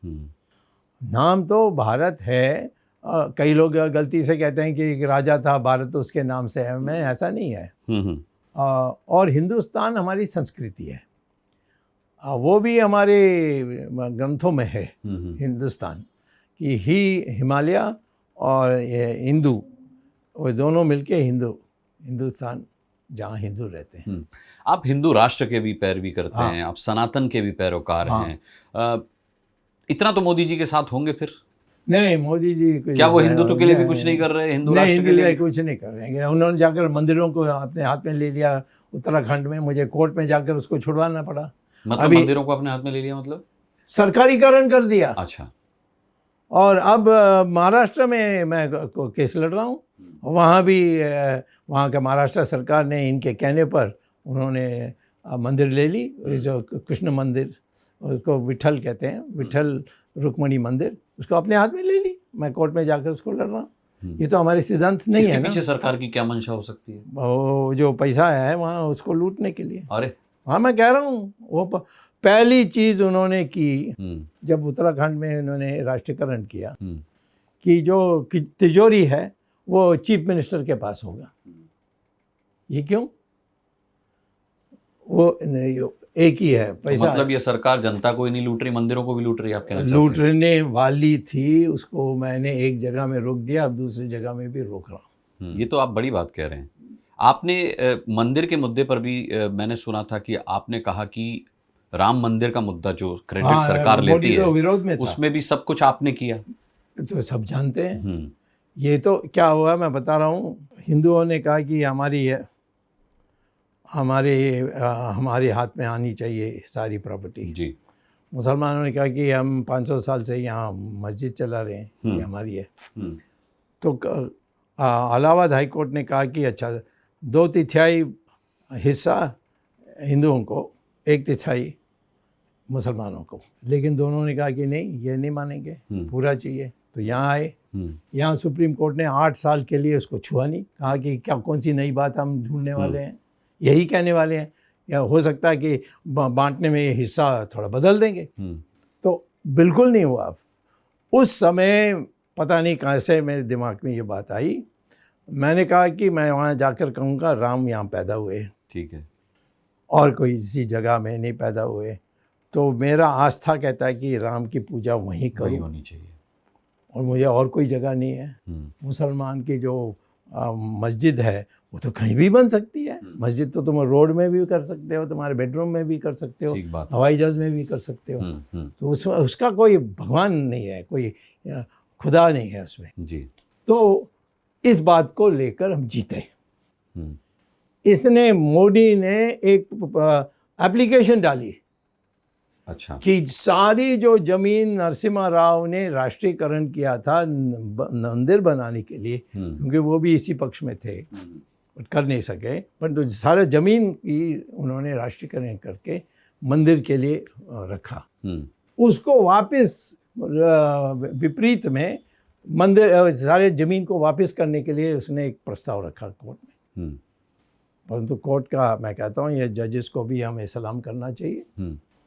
S2: नाम तो भारत है, कई लोग गलती से कहते हैं कि एक राजा था भारत तो उसके नाम से है, मैं ऐसा नहीं है। और हिंदुस्तान हमारी संस्कृति है, वो भी हमारे ग्रंथों में है हिंदुस्तान कि हिमालय और हिंदू, वो दोनों मिलके हिंदुस्तान, जहाँ हिंदू रहते हैं।
S1: आप हिंदू राष्ट्र के भी पैरवी करते हैं, आप सनातन के भी पैरोकार हैं। इतना तो मोदी जी के साथ होंगे फिर?
S2: नहीं, मोदी जी
S1: क्या वो हिंदुत्व के लिए भी कुछ नहीं कर रहे? हिंदू राष्ट्र के लिए
S2: कुछ नहीं कर रहे हैं। उन्होंने जाकर मंदिरों को अपने हाथ में ले लिया उत्तराखंड में, मुझे कोर्ट में जाकर उसको छुड़वाना पड़ा।
S1: मतलब मंदिरों को अपने हाथ में ले लिया, मतलब
S2: सरकारीकरण कर दिया।
S1: अच्छा।
S2: और अब महाराष्ट्र में मैं केस लड़ रहा हूँ, वहाँ भी वहाँ के महाराष्ट्र सरकार ने इनके कहने पर उन्होंने मंदिर ले ली, जो कृष्ण मंदिर, उसको विठल कहते हैं, विठल रुक्मणी मंदिर, उसको अपने हाथ में ले ली। मैं कोर्ट में जाकर उसको लड़ रहा हूँ। ये तो हमारे सिद्धांत नहीं है ना।
S1: पीछे सरकार की क्या मंशा हो सकती है?
S2: वो जो पैसा है वहाँ उसको लूटने के लिए।
S1: अरे
S2: हाँ, मैं कह रहा हूँ, वो पहली चीज़ उन्होंने की जब उत्तराखंड में उन्होंने राष्ट्रीयकरण किया कि जो तिजोरी है वो चीफ मिनिस्टर के पास होगा। ये क्यों? वो एक ही है पैसा।
S1: तो मतलब ये सरकार जनता को ही नहीं लूट रही, मंदिरों को भी लूट रही है, आप कहना चाहते हैं?
S2: लूटने वाली थी, उसको मैंने एक जगह में रोक दिया, अब दूसरी जगह में भी रोक रहा हूँ।
S1: ये तो आप बड़ी बात कह रहे हैं। आपने मंदिर के मुद्दे पर भी मैंने सुना था कि आपने कहा कि राम मंदिर का मुद्दा जो क्रेडिट सरकार लेती है,
S2: विरोध में
S1: उसमें भी सब कुछ आपने किया।
S2: तो सब जानते हैं। ये तो क्या हुआ मैं बता रहा हूँ। हिंदुओं ने कहा कि हमारे हाथ में आनी चाहिए सारी प्रॉपर्टी जी। मुसलमानों ने कहा कि हम 500 साल से यहाँ मस्जिद चला रहे हैं, ये हमारी है। तो इलाहाबाद हाई कोर्ट ने कहा कि अच्छा 2/3 हिस्सा हिंदुओं को, 1/3 मुसलमानों को। लेकिन दोनों ने कहा कि नहीं, ये नहीं मानेंगे, पूरा चाहिए। तो यहाँ आए, यहाँ सुप्रीम कोर्ट ने 8 साल के लिए उसको छुआ नहीं, कहा कि क्या कौन सी नई बात हम ढूंढने वाले हैं, यही कहने वाले हैं, या हो सकता है कि बांटने में ये हिस्सा थोड़ा बदल देंगे। तो बिल्कुल नहीं हुआ। उस समय पता नहीं कैसे मेरे दिमाग में ये बात आई, मैंने कहा कि मैं वहाँ जाकर कहूँगा राम यहाँ पैदा हुए, ठीक है, और कोई इसी जगह में नहीं पैदा हुए। तो मेरा आस्था कहता है कि राम की पूजा वहीं करूँ,
S1: होनी चाहिए,
S2: और मुझे और कोई जगह नहीं है। मुसलमान की जो मस्जिद है वो तो कहीं भी बन सकती है, मस्जिद तो तुम रोड में भी कर सकते हो, तुम्हारे बेडरूम में भी कर सकते हो,
S1: ठीक बात।
S2: हवाई जहाज में भी कर सकते हो। तो उसका कोई भगवान नहीं है, कोई खुदा नहीं है उसमें
S1: जी।
S2: तो इस बात को लेकर हम जीते।
S1: हम्म,
S2: इसने मोदी ने एक एप्लीकेशन डाली
S1: अच्छा।
S2: कि सारी जो जमीन नरसिम्हा राव ने राष्ट्रीयकरण किया था मंदिर बनाने के लिए, क्योंकि वो भी इसी पक्ष में थे, कर नहीं सके, परंतु सारा जमीन की उन्होंने राष्ट्रीयकरण करके मंदिर के लिए रखा। उसको वापस विपरीत में मंदिर सारे जमीन को वापस करने के लिए उसने एक प्रस्ताव रखा कोर्ट में। परंतु कोर्ट का मैं कहता हूँ ये जजेस को भी हमें सलाम करना चाहिए।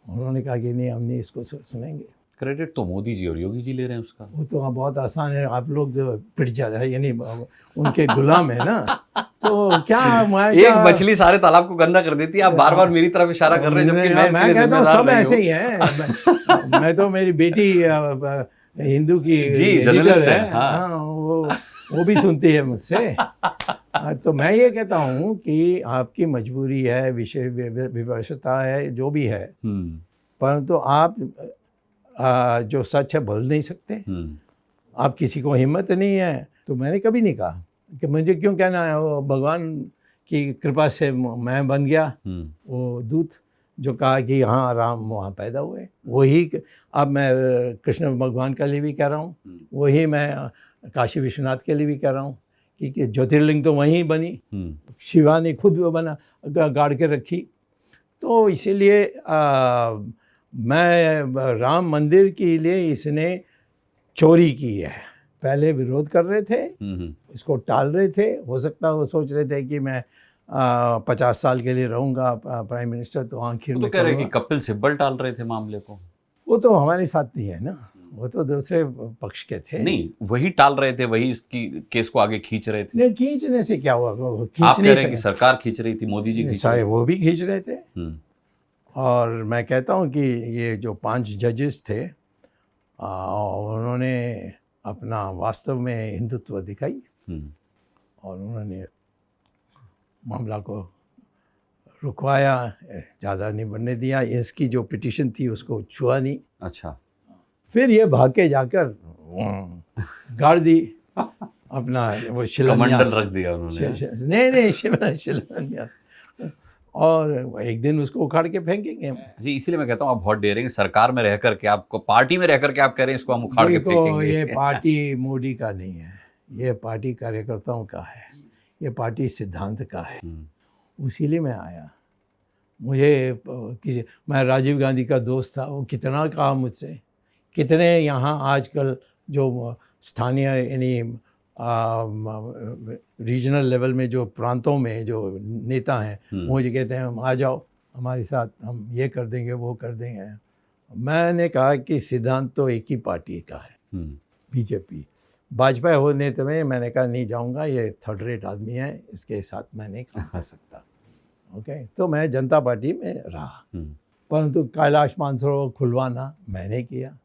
S2: उन्होंने कहा कि नहीं, हम नहीं इसको सुनेंगे।
S1: क्रेडिट तो मोदी जी और योगी जी ले रहे हैं उसका।
S2: वो तो बहुत आसान है, आप लोग जो पिट जाते हैं, यानी उनके गुलाम है ना। तो क्या
S1: एक मछली सारे तालाब को गंदा कर देती है। आप बार बार मेरी तरफ इशारा कर रहे हैं, जबकि मैं
S2: कहता हूँ सब ऐसे ही है। मैं तो मेरी बेटी हिंदू की
S1: जी जर्नलिस्ट है,
S2: हाँ, वो भी सुनती है मुझसे। तो मैं ये कहता हूँ कि आपकी मजबूरी है, विषय विवशता है, जो भी है, परंतु आप जो सच है बोल नहीं सकते। आप किसी को हिम्मत नहीं है। तो मैंने कभी नहीं कहा कि मुझे क्यों कहना है, वो भगवान की कृपा से मैं बन गया वो दूत जो कहा कि हाँ राम वहाँ पैदा हुए। वही अब मैं कृष्ण भगवान के लिए भी कह रहा हूँ, वही मैं काशी विश्वनाथ के लिए भी कह रहा हूँ कि ज्योतिर्लिंग तो वहीं बनी, शिवा ने खुद बना गाड़ के रखी। तो इसीलिए मैं राम मंदिर के लिए इसने चोरी की है। पहले विरोध कर रहे थे, इसको टाल रहे थे। हो सकता है वो सोच रहे थे कि मैं 50 साल के लिए रहूँगा प्राइम मिनिस्टर, तो आखिर में
S1: तो कह रहे कि कपिल सिब्बल टाल रहे थे मामले को। वो
S2: तो हमारे साथ नहीं है ना, वो तो दूसरे पक्ष के थे।
S1: नहीं, वही टाल रहे थे, वही इसकी केस को आगे खींच रहे थे।
S2: नहीं, खींचने से क्या हुआ?
S1: आप कह रहे हैं कि सरकार खींच रही थी, मोदी जी खींच रहे,
S2: वो भी खींच रहे थे। और मैं कहता हूँ कि ये जो 5 जजेस थे उन्होंने अपना वास्तव में हिंदुत्व दिखाई और उन्होंने मामला को रुकवाया, ज़्यादा नहीं बढ़ने दिया। इसकी जो पिटीशन थी उसको छुआ नहीं।
S1: अच्छा।
S2: फिर ये भाग के जाकर गाड़ दी अपना वो शिलान्यास
S1: रख दिया उन्होंने।
S2: नहीं शिलान्यास, और एक दिन उसको उखाड़ के फेंकेंगे
S1: जी। इसीलिए मैं कहता हूँ आप बहुत डेरेंगे। सरकार में रह करके, आपको पार्टी में रह करके आप कह रहे हैं इसको हम उखाड़ के फेंकेंगे।
S2: ये पार्टी मोदी का नहीं है, ये पार्टी कार्यकर्ताओं का है, ये पार्टी सिद्धांत का है। इसीलिए मैं आया। मैं राजीव गांधी का दोस्त था, वो कितना कहा मुझसे, कितने यहाँ आजकल जो स्थानीय यानी रीजनल लेवल में जो प्रांतों में जो नेता हैं, मुझे कहते हैं हम आ जाओ हमारे साथ, हम ये कर देंगे वो कर देंगे। मैंने कहा कि सिद्धांत तो एक ही पार्टी का है, बीजेपी। वाजपेयी होने तो मैंने कहा नहीं जाऊंगा, ये थर्ड रेट आदमी है, इसके साथ मैं नहीं काम कर सकता। ओके, तो मैं जनता पार्टी में रहा, परंतु कैलाश मानसरोवर खुलवाना मैंने किया,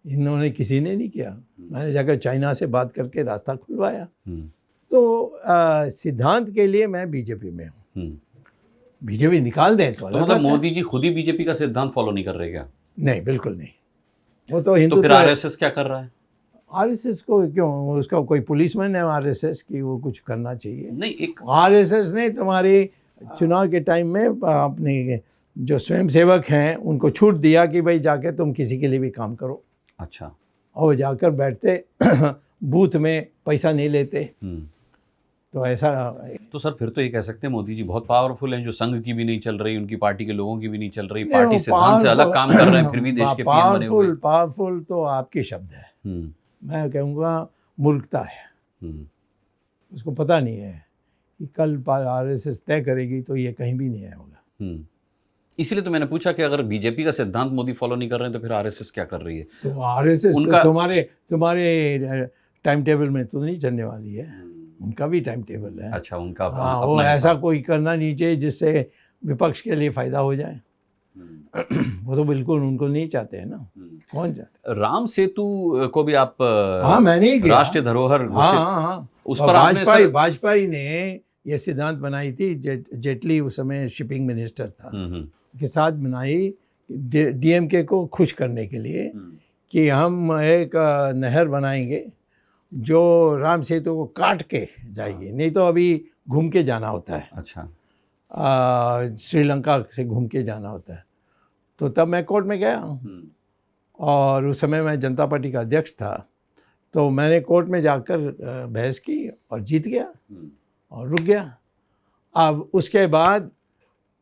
S2: इन्होंने किसी ने नहीं किया। मैंने जाकर चाइना से बात करके रास्ता खुलवाया। तो सिद्धांत के लिए मैं बीजेपी में हूँ। बीजेपी निकाल दें तो
S1: मतलब मोदी जी खुद ही बीजेपी का सिद्धांत फॉलो नहीं कर रहे क्या?
S2: नहीं, बिल्कुल नहीं। वो तो हिंदू।
S1: तो फिर आरएसएस क्या कर रहा है?
S2: आरएसएस को क्यों, उसका कोई पुलिसमैन है आरएसएस की, वो कुछ करना चाहिए।
S1: नहीं, एक
S2: आरएसएस ने तुम्हारे चुनाव के टाइम में अपने जो स्वयंसेवक हैं उनको छूट दिया कि भाई जाके तुम किसी के लिए भी काम करो।
S1: अच्छा।
S2: और जाकर बैठते बूथ में, पैसा नहीं लेते। तो ऐसा,
S1: तो सर फिर तो ये कह सकते हैं मोदी जी बहुत पावरफुल हैं, जो संघ की भी नहीं चल रही, उनकी पार्टी के लोगों की भी नहीं चल रही, पार्टी सिद्धांत से अलग काम कर रहे हैं, फिर भी देश के पीएम बने हुए।
S2: पावरफुल तो आपके शब्द है, मैं कहूँगा मूर्खता है। उसको पता नहीं है कि कल आरएसएस तय करेगी तो ये कहीं भी नहीं आएगा।
S1: इसीलिए तो मैंने पूछा कि अगर बीजेपी का सिद्धांत मोदी फॉलो नहीं कर रहे हैं तो फिर आरएसएस क्या कर रही है?
S2: तो आरएसएस उनका तुम्हारे टाइम टेबल में तो नहीं चलने वाली है, उनका भी टाइम टेबल है।
S1: अच्छा, उनका
S2: वो ऐसा कोई करना नहीं चाहिए जिससे विपक्ष के लिए फायदा हो जाए। वो तो बिल्कुल उनको नहीं चाहते हैं ना। कौन चाहते?
S1: राम सेतु को भी आप
S2: मैंने
S1: राष्ट्रीय धरोहर
S2: उस पर वाजपेयी ने ये सिद्धांत बनाई थी, जेटली उस समय शिपिंग मिनिस्टर था, के साथ बनाई डीएमके को खुश करने के लिए कि हम एक नहर बनाएंगे जो राम सेतु को काट के जाएगी, नहीं तो अभी घूम के जाना होता है।
S1: अच्छा।
S2: श्रीलंका से घूम के जाना होता है। तो तब मैं कोर्ट में गया और उस समय मैं जनता पार्टी का अध्यक्ष था, तो मैंने कोर्ट में जाकर बहस की और जीत गया और रुक गया। अब उसके बाद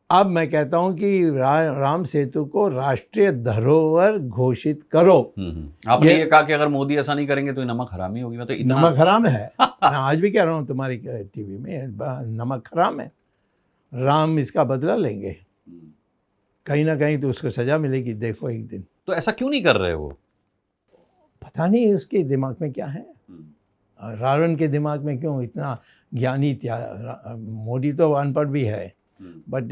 S2: अब मैं कहता हूँ कि राम सेतु को राष्ट्रीय धरोहर घोषित करो।
S1: आपने ये कहा कि अगर मोदी ऐसा नहीं करेंगे तो नमक हरामी होगी, मतलब इतना
S2: नमक हराम है। मैं आज भी कह रहा हूँ तुम्हारी टीवी में, नमक हराम है। राम इसका बदला लेंगे, कहीं ना कहीं तो उसको सजा मिलेगी, देखो एक दिन।
S1: तो ऐसा क्यों नहीं कर रहे वो?
S2: पता नहीं उसके दिमाग में क्या है, रावण के दिमाग में क्यों इतना ज्ञानी मोदी तो अनपढ़ भी है, बट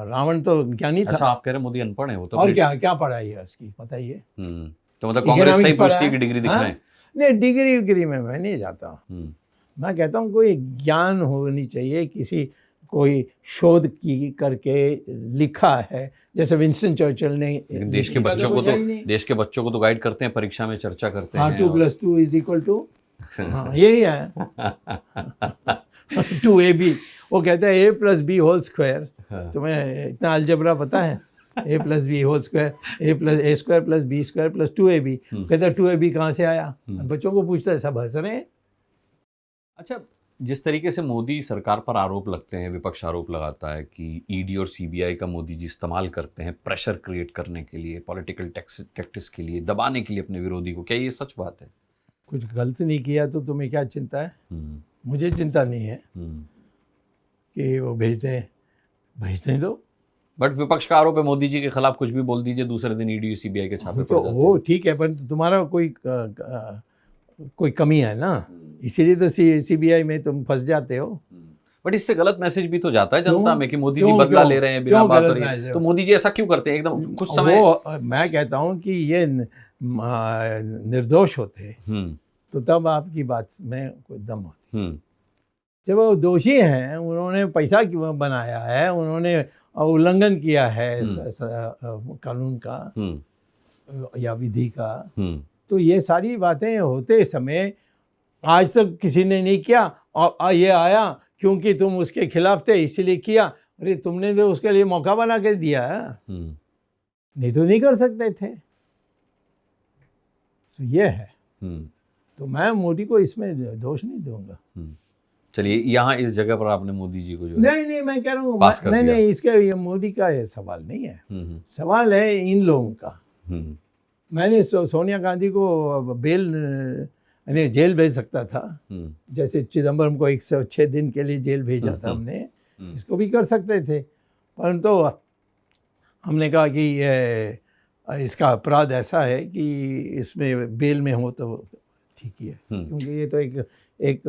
S2: रावण तो ज्ञानी था।
S1: अच्छा, आप कह रहे मोदी अनपढ़ है? वो तो
S2: और क्या पढ़ाई है उसकी बताइए।
S1: तो मतलब कांग्रेस से ही पूछती है कि डिग्री दिखाएं?
S2: नहीं, डिग्री में मैं नहीं जाता। मैं कहता हूँ कोई ज्ञान होनी चाहिए, किसी कोई शोध की करके लिखा है, जैसे विंस्टन चर्चिल ने।
S1: देश के बच्चों को तो गाइड करते हैं, परीक्षा में चर्चा करते हैं।
S2: 2+2 = हाँ, यही है 2ab। वो कहता है a+b²। तुम्हें इतना अलजबरा पता है? a+b², a+a² + b² + 2ab। कहता है 2ab कहाँ से आया? बच्चों को पूछता है, सब हंस रहे हैं।
S1: अच्छा, जिस तरीके से मोदी सरकार पर आरोप लगते हैं, विपक्ष आरोप लगाता है कि ईडी और सीबीआई का मोदी जी इस्तेमाल करते हैं प्रेशर क्रिएट करने के लिए, पॉलिटिकल टैक्टिक्स के लिए, दबाने के लिए अपने विरोधी को, क्या ये सच बात है?
S2: कुछ गलत नहीं किया तो तुम्हें क्या चिंता है? मुझे चिंता नहीं है कि वो भेज दें दो।
S1: बट विपक्ष का आरोप है मोदी जी के खिलाफ कुछ भी बोल दीजिए, दूसरे दिन ईडी सीबीआई के छापे पड़ जाते हैं।
S2: वो ठीक है, पर तुम्हारा कोई कमी है ना, इसीलिए तो सीबीआई में तुम फंस जाते हो।
S1: बट इससे गलत मैसेज भी तो जाता है जनता में कि मोदी जी बदला ले रहे हैं बिना बात हो रही है। तो मोदी जी ऐसा क्यों करते हैं एकदम कुछ समय?
S2: मैं कहता हूँ कि ये निर्दोष होते तो तब आपकी बात में कोई दम होती। जब वो दोषी हैं, उन्होंने पैसा क्यों बनाया है, उन्होंने उल्लंघन किया है कानून का या विधि का, तो ये सारी बातें होते समय आज तक किसी ने नहीं किया। और ये आया क्योंकि तुम उसके खिलाफ थे इसीलिए किया। अरे तुमने तो उसके लिए मौका बना के दिया है, नहीं तो नहीं कर सकते थे। तो ये है, तो मैं मोदी को इसमें दोष नहीं दूंगा।
S1: चलिए, यहाँ इस जगह पर आपने मोदी जी को जो
S2: नहीं मैं कह रहा हूँ नहीं इसके ये मोदी का ये सवाल नहीं है, सवाल है इन लोगों का। मैंने सोनिया गांधी को जेल भेज सकता था, जैसे चिदम्बरम को 106 दिन के लिए जेल भेजा था हमने, इसको भी कर सकते थे, परंतु हमने कहा कि इसका अपराध ऐसा है कि इसमें बेल में हो तो ठीक ही है, क्योंकि ये तो एक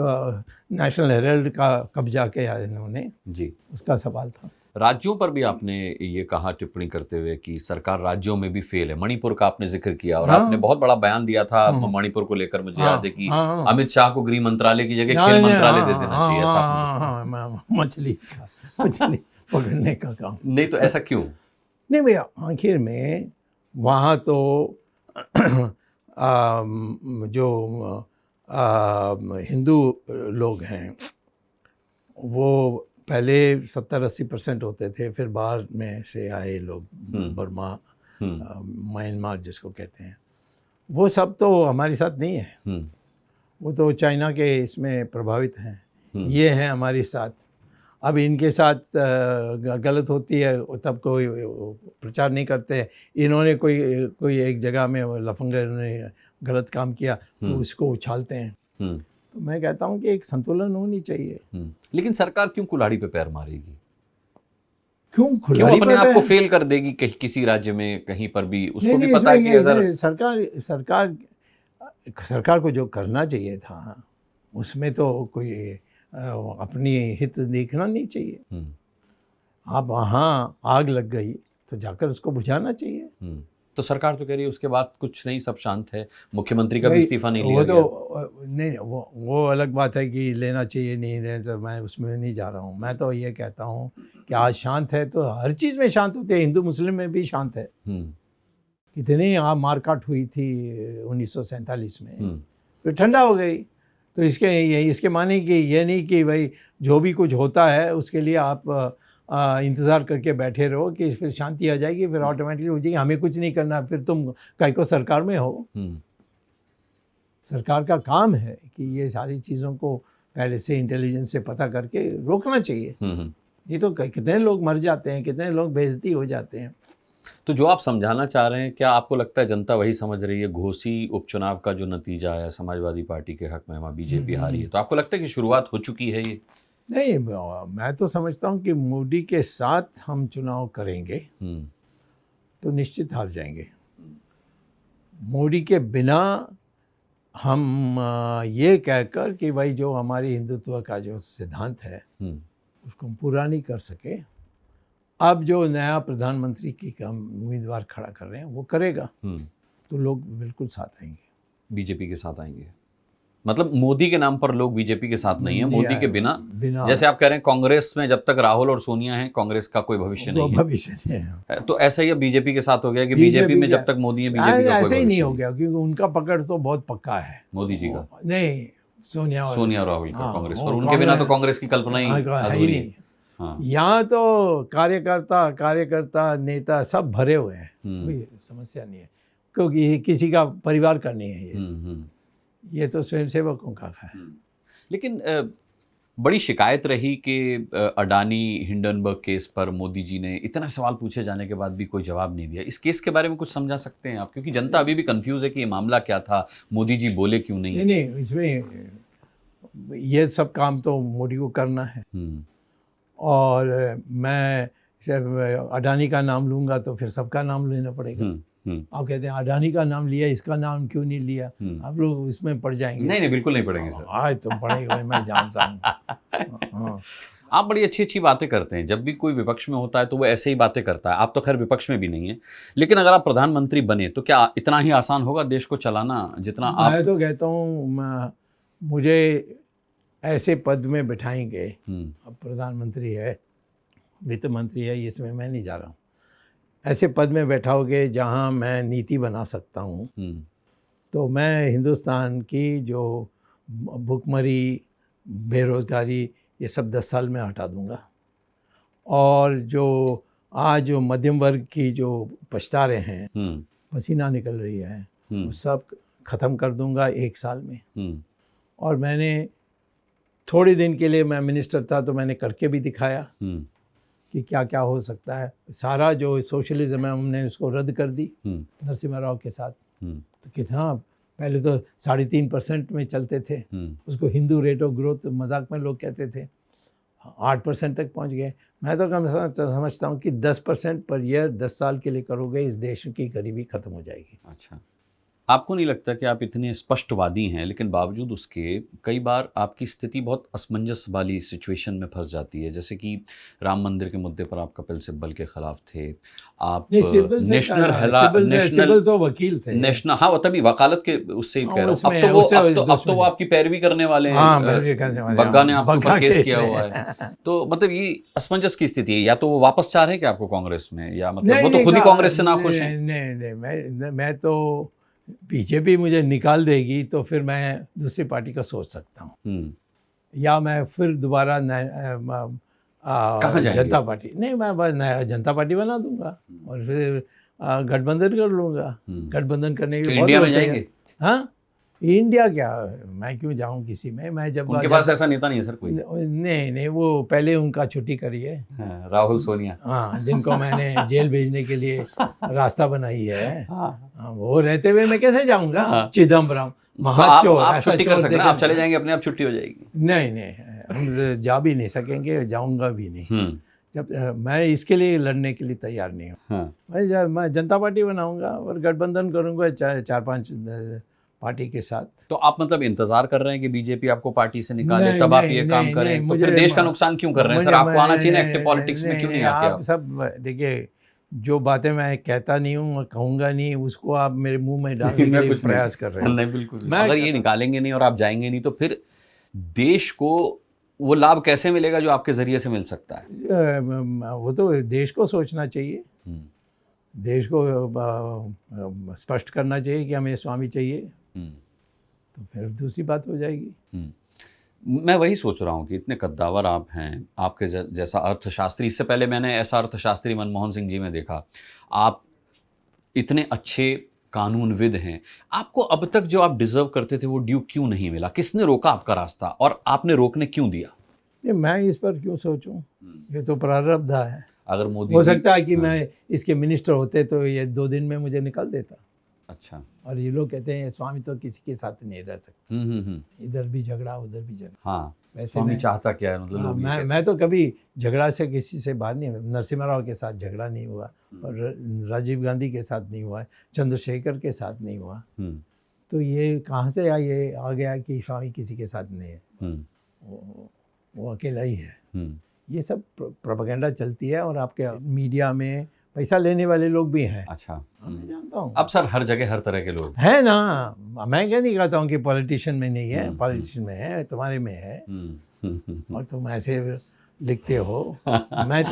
S2: नेशनल हेराल्ड का कब्जा किया इन्होंने जी, उसका सवाल था।
S1: राज्यों पर भी आपने ये कहा टिप्पणी करते हुए कि सरकार राज्यों में भी फेल है। मणिपुर का आपने जिक्र किया और आपने बहुत बड़ा बयान दिया था मणिपुर को लेकर। मुझे याद है कि अमित शाह को गृह मंत्रालय की जगह खेल मंत्रालय दे देना चाहिए, ऐसा
S2: मछली पकड़ने का काम।
S1: नहीं तो ऐसा क्यों?
S2: नहीं भैया, आखिर में वहाँ तो जो हिंदू लोग हैं वो पहले 70-80% होते थे, फिर बाहर में से आए लोग, बर्मा म्यांमार जिसको कहते हैं, वो सब तो हमारे साथ नहीं है, वो तो चाइना के इसमें प्रभावित हैं। ये हैं हमारे साथ। अब इनके साथ गलत होती है तब कोई प्रचार नहीं करते। इन्होंने कोई एक जगह में लफंगर ने गलत काम किया तो उसको उछालते हैं। तो मैं कहता हूँ कि एक संतुलन होनी चाहिए।
S1: लेकिन सरकार क्यों कुल्हाड़ी पे पैर मारेगी?
S2: क्यों
S1: अपने आप को फेल कर देगी किसी राज्य में कहीं पर भी? उसको भी पता है कि अगर
S2: सरकार को जो करना चाहिए था उसमें तो कोई अपनी हित देखना नहीं चाहिए। आप वहाँ आग लग गई तो जाकर उसको बुझाना चाहिए।
S1: तो सरकार तो कह रही है उसके बाद कुछ नहीं, सब शांत है, मुख्यमंत्री का भी इस्तीफा नहीं लिया
S2: वो
S1: गया।
S2: तो नहीं, वो अलग बात है कि लेना चाहिए नहीं लेना, तो मैं उसमें नहीं जा रहा हूँ। मैं तो ये कहता हूँ कि आज शांत है तो हर चीज़ में शांत होते हैं, हिंदू मुस्लिम में भी शांत है। कितनी मारकाट हुई थी 1947 में, फिर ठंडा हो गई। तो इसके माने कि ये नहीं कि भाई जो भी कुछ होता है उसके लिए आप इंतज़ार करके बैठे रहो कि फिर शांति आ जाएगी, फिर ऑटोमेटिकली हो जाएगी, हमें कुछ नहीं करना, फिर तुम काहे को सरकार में हो। सरकार का काम है कि ये सारी चीज़ों को पहले से इंटेलिजेंस से पता करके रोकना चाहिए। ये तो कितने लोग मर जाते हैं, कितने लोग बेइज्जती हो जाते हैं।
S1: तो जो आप समझाना चाह रहे हैं, क्या आपको लगता है जनता वही समझ रही है? घोसी उपचुनाव का जो नतीजा आया समाजवादी पार्टी के हक में, वहाँ बीजेपी हारी है, तो आपको लगता है कि शुरुआत हो चुकी है ये?
S2: नहीं, मैं तो समझता हूँ कि मोदी के साथ हम चुनाव करेंगे तो निश्चित हार जाएंगे। मोदी के बिना हम ये कहकर कि भाई जो हमारी हिंदुत्व का जो सिद्धांत है उसको हम पूरा नहीं कर सके, अब जो नया प्रधानमंत्री की हम उम्मीदवार खड़ा कर रहे हैं वो करेगा तो लोग बिल्कुल साथ आएंगे,
S1: बीजेपी के साथ आएंगे। मतलब मोदी के नाम पर लोग बीजेपी के साथ नहीं है, मोदी के बिना जैसे आप कह रहे हैं कांग्रेस में जब तक राहुल और सोनिया हैं कांग्रेस का कोई भविष्य नहीं है, तो ऐसा ही अब बीजेपी के साथ हो गया कि बीजेपी में जब तक मोदी है बीजेपी का
S2: ऐसे ही नहीं हो गया, क्योंकि उनका पकड़ तो बहुत पक्का है मोदी
S1: जी का,
S2: नहीं सोनिया और
S1: राहुल का कांग्रेस पर, उनके बिना तो कांग्रेस की कल्पना ही अधूरी है।
S2: यहाँ तो कार्यकर्ता नेता सब भरे हुए हैं, कोई समस्या नहीं है, क्योंकि किसी का परिवार का नहीं है ये तो स्वयंसेवकों का है।
S1: लेकिन बड़ी शिकायत रही कि अडानी हिंडनबर्ग केस पर मोदी जी ने इतना सवाल पूछे जाने के बाद भी कोई जवाब नहीं दिया। इस केस के बारे में कुछ समझा सकते हैं आप, क्योंकि जनता अभी भी कंफ्यूज है कि ये मामला क्या था, मोदी जी बोले क्यों नहीं?
S2: नहीं, इसमें ये सब काम तो मोदी को करना है और मैं अडानी का नाम लूँगा तो फिर सबका नाम लेना पड़ेगा। आप कहते हैं अडानी का नाम लिया, इसका नाम क्यों नहीं लिया? आप लोग इसमें पड़ जाएंगे।
S1: नहीं बिल्कुल नहीं पड़ेंगे सर।
S2: आज तो पड़ेगा, मैं जानता हूँ।
S1: आप बड़ी अच्छी बातें करते हैं, जब भी कोई विपक्ष में होता है तो वो ऐसे ही बातें करता है। आप तो खैर विपक्ष में भी नहीं है, लेकिन अगर आप प्रधानमंत्री बने तो क्या इतना ही आसान होगा देश को चलाना जितना आप?
S2: मैं तो कहता हूँ मुझे ऐसे पद में बिठाएंगे, अब प्रधानमंत्री है, वित्त मंत्री है, इसमें मैं नहीं जा रहा हूँ, ऐसे पद में बैठाओगे जहाँ मैं नीति बना सकता हूँ तो मैं हिंदुस्तान की जो भुखमरी, बेरोज़गारी, ये सब 10 साल में हटा दूँगा, और जो आज जो मध्यम वर्ग की जो पछता रहे हैं, पसीना निकल रही है, वो सब ख़त्म कर दूँगा 1 साल में। और मैंने थोड़े दिन के लिए मैं मिनिस्टर था तो मैंने करके भी दिखाया कि क्या क्या हो सकता है। सारा जो सोशलिज्म है हमने उसको रद्द कर दी नरसिम्हा राव के साथ। तो कितना, पहले तो 3.5% में चलते थे, उसको हिंदू रेट ऑफ ग्रोथ मजाक में लोग कहते थे, 8% तक पहुंच गए। मैं तो कम समझता हूँ कि 10% पर ईयर 10 साल के लिए करोगे, इस देश की गरीबी खत्म हो जाएगी।
S1: अच्छा, आपको नहीं लगता कि आप इतने स्पष्टवादी हैं लेकिन बावजूद उसके कई बार आपकी स्थिति बहुत असमंजस वाली सिचुएशन में फंस जाती है? जैसे कि राम मंदिर के मुद्दे पर आप कपिल सिब्बल के खिलाफ थे, आप नेशनल
S2: तो वकील थे,
S1: नेशनल, हाँ तभी वकालत के उससे कह रहा हूँ, अब तो वो आपकी पैरवी करने वाले हैं, बग्गा ने आपके ऊपर केस किया हुआ है। तो मतलब ये असमंजस की स्थिति है, या तो वो वापस चाह रहे हैं कि आपको कांग्रेस में, या मतलब वो तो खुद ही कांग्रेस से नाखुश हैं?
S2: नहीं, मैं तो बीजेपी मुझे निकाल देगी तो फिर मैं दूसरी पार्टी का सोच सकता हूँ, या मैं फिर दोबारा जनता पार्टी, नहीं मैं बस नया जनता पार्टी बना दूंगा और फिर गठबंधन कर लूँगा। गठबंधन करने के
S1: इंडिया में जाएंगे?
S2: हाँ, इंडिया क्या, मैं क्यों जाऊँ किसी में, मैं जब
S1: उनके पास ऐसा नेता नहीं है सर कोई?
S2: नहीं, वो पहले उनका छुट्टी करिए,
S1: राहुल सोनिया,
S2: हाँ, जिनको मैंने जेल भेजने के लिए रास्ता बनाई है, वो रहते हुए मैं कैसे जाऊंगा? चिदम्बरम महाचोर,
S1: आप छुट्टी कर सकते हैं, आप चले जाएंगे अपने आप छुट्टी हो जाएगी?
S2: नहीं, हम जा भी नहीं सकेंगे, जाऊंगा भी नहीं, जब मैं इसके लिए लड़ने के लिए तैयार नहीं हूँ। मैं जनता पार्टी बनाऊंगा और गठबंधन करूंगा 4-5 पार्टी के साथ।
S1: तो आप मतलब इंतजार कर रहे हैं कि बीजेपी आपको पार्टी से निकाले तब आप ये काम करें? तो फिर देश का नुकसान क्यों कर रहे हैं सर? आपको आना चाहिए ना एक्टिव पॉलिटिक्स में, क्यों नहीं आते आप?
S2: सब देखिए, जो बातें मैं कहता नहीं हूँ और कहूँगा नहीं, उसको आप मेरे मुंह में डालने के लिए प्रयास कर रहे हो।
S1: नहीं बिल्कुल
S2: मैं
S1: अगर ये निकालेंगे नहीं और आप जाएंगे नहीं तो फिर देश को वो लाभ कैसे मिलेगा जो आपके जरिए से मिल सकता है?
S2: वो तो देश को सोचना चाहिए, देश को स्पष्ट करना चाहिए कि हमें स्वामी चाहिए, तो फिर दूसरी बात हो जाएगी।
S1: मैं वही सोच रहा हूँ कि इतने कद्दावर आप हैं, आपके जैसा अर्थशास्त्री, इससे पहले मैंने ऐसा अर्थशास्त्री मनमोहन सिंह जी में देखा, आप इतने अच्छे कानूनविद हैं, आपको अब तक जो आप डिजर्व करते थे वो ड्यू क्यों नहीं मिला? किसने रोका आपका रास्ता और आपने रोकने क्यों दिया?
S2: ये मैं इस पर क्यों सोचूं, ये तो प्रारब्ध है।
S1: अगर मोदी
S2: हो सकता है कि मैं इसके मिनिस्टर होते तो ये 2 दिन में मुझे निकाल देता।
S1: अच्छा।
S2: और ये लोग कहते हैं स्वामी तो किसी के साथ नहीं रह सकते, इधर भी झगड़ा उधर भी झगड़ा।
S1: हाँ,
S2: वैसे
S1: स्वामी चाहता क्या है, मतलब लोग
S2: मैं तो कभी झगड़ा से किसी से बाहर नहीं, नरसिम्हा राव के साथ झगड़ा नहीं हुआ और राजीव गांधी के साथ नहीं हुआ, चंद्रशेखर के साथ नहीं हुआ। तो ये कहाँ से ये आ गया कि स्वामी किसी के साथ नहीं है, वो अकेला ही है। ये सब प्रोपेगेंडा चलती है और आपके मीडिया में पैसा लेने वाले लोग भी हैं।
S1: अच्छा,
S2: मैं जानता हूँ।
S1: अब सर हर जगह हर तरह के लोग
S2: है ना, मैं क्या नहीं कहता हूँ कि पॉलिटिशियन में नहीं है, पॉलिटिशियन में है, तुम्हारे में है। और तुम ऐसे लिखते हो, मैं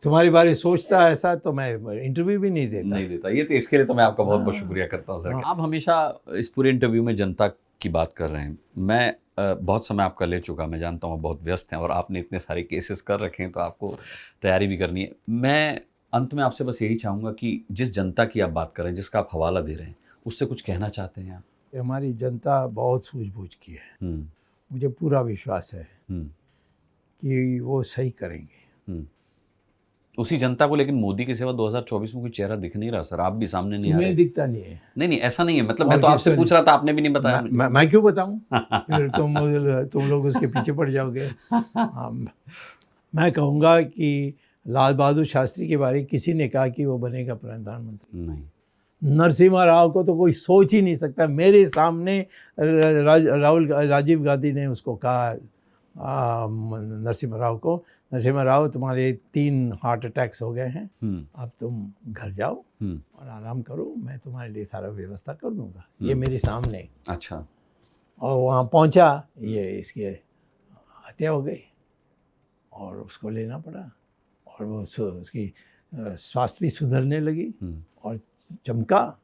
S2: तुम्हारी बारे सोचता ऐसा तो मैं इंटरव्यू भी नहीं देता।
S1: ये तो इसके लिए तो मैं आपका बहुत बहुत शुक्रिया करता हूँ सर। आप हमेशा इस पूरे इंटरव्यू में जनता की बात कर रहे हैं। मैं बहुत समय आपका ले चुका, मैं जानता हूँ आप बहुत व्यस्त हैं और आपने इतने सारे केसेस कर रखे हैं तो आपको तैयारी भी करनी है। मैं अंत में आपसे बस यही चाहूँगा कि जिस जनता की आप बात कर रहे हैं, जिसका आप हवाला दे रहे हैं, उससे कुछ कहना चाहते हैं आप?
S2: हमारी जनता बहुत सूझबूझ की है, मुझे पूरा विश्वास है कि वो सही करेंगे।
S1: उसी जनता को, लेकिन मोदी के सिवा 2024 में कोई चेहरा दिख नहीं रहा सर, आप भी सामने नहीं आ रहे।
S2: दिखता नहीं है।
S1: नहीं ऐसा नहीं है, मतलब मैं तो आपसे पूछ रहा था, आपने भी नहीं बताया।
S2: मैं क्यों बताऊं? फिर तुम लोग उसके पीछे पड़ जाओगे। मैं कहूँगा कि लाल बहादुर शास्त्री के बारे में किसी ने कहा कि वो बनेगा प्रधानमंत्री, नहीं। नरसिम्हा राव को तो कोई सोच ही नहीं सकता। मेरे सामने राजीव गांधी ने उसको कहा, नरसिम्हा राव को, नरसिम्हा राव तुम्हारे 3 हार्ट अटैक्स हो गए हैं, अब तुम घर जाओ और आराम करो, मैं तुम्हारे लिए सारा व्यवस्था कर दूंगा। ये मेरे सामने। अच्छा। और वहाँ पहुँचा, ये इसकी हत्या हो गई और उसको लेना पड़ा और वो उसकी स्वास्थ्य भी सुधरने लगी और चमका।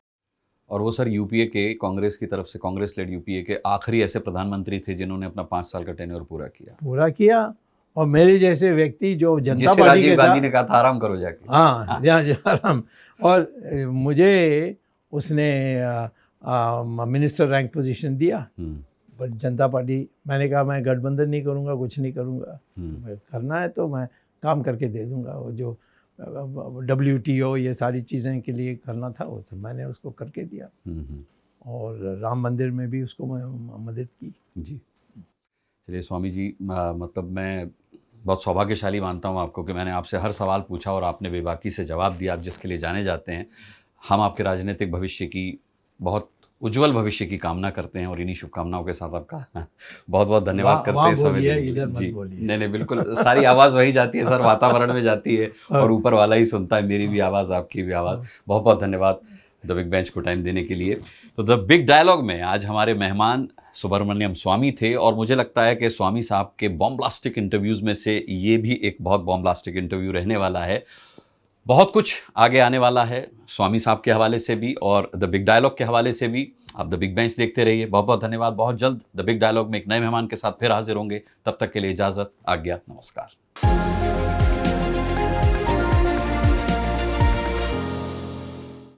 S1: और वो सर यूपीए के, कांग्रेस की तरफ से, कांग्रेस लेड यूपीए के आखिरी ऐसे प्रधानमंत्री थे जिन्होंने अपना 5 साल का टेन्योर पूरा किया। और मेरे जैसे व्यक्ति जो जनता पार्टी
S2: राजीव
S1: गांधी ने कहा था आराम करो जाके,
S2: हाँ आराम, और मुझे उसने मिनिस्टर रैंक पोजीशन दिया, पर जनता पार्टी, मैंने कहा मैं गठबंधन नहीं करूँगा, कुछ नहीं करूँगा, करना है तो मैं काम करके दे दूँगा। वो जो WTO ये सारी चीज़ें के लिए करना था वो सब मैंने उसको करके दिया। और राम मंदिर में भी उसको मदद की। जी
S1: चलिए स्वामी जी, मतलब मैं बहुत सौभाग्यशाली मानता हूँ आपको कि मैंने आपसे हर सवाल पूछा और आपने बेबाकी से जवाब दिया, आप जिसके लिए जाने जाते हैं। हम आपके राजनीतिक भविष्य की, बहुत उज्जवल भविष्य की कामना करते हैं और इन्हीं शुभकामनाओं के साथ आपका बहुत बहुत धन्यवाद करते हैं समय जी। नहीं बिल्कुल, सारी आवाज़ वही जाती है सर, वातावरण में जाती है और ऊपर वाला ही सुनता है, मेरी भी आवाज़, आपकी भी आवाज़। बहुत बहुत धन्यवाद द बिग बेंच को टाइम देने के लिए। तो द बिग डायलॉग में आज हमारे मेहमान सुब्रमण्यम स्वामी थे और मुझे लगता है कि स्वामी साहब के बॉम्ब्लास्टिक इंटरव्यूज़ में से ये भी एक बहुत बॉम्ब्लास्टिक इंटरव्यू रहने वाला है। बहुत कुछ आगे आने वाला है स्वामी साहब के हवाले से भी और द बिग डायलॉग के हवाले से भी। आप द बिग बेंच देखते रहिए। बहुत बहुत धन्यवाद। बहुत जल्द द बिग डायलॉग में एक नए मेहमान के साथ फिर हाजिर होंगे। तब तक के लिए इजाज़त, आज्ञा, नमस्कार।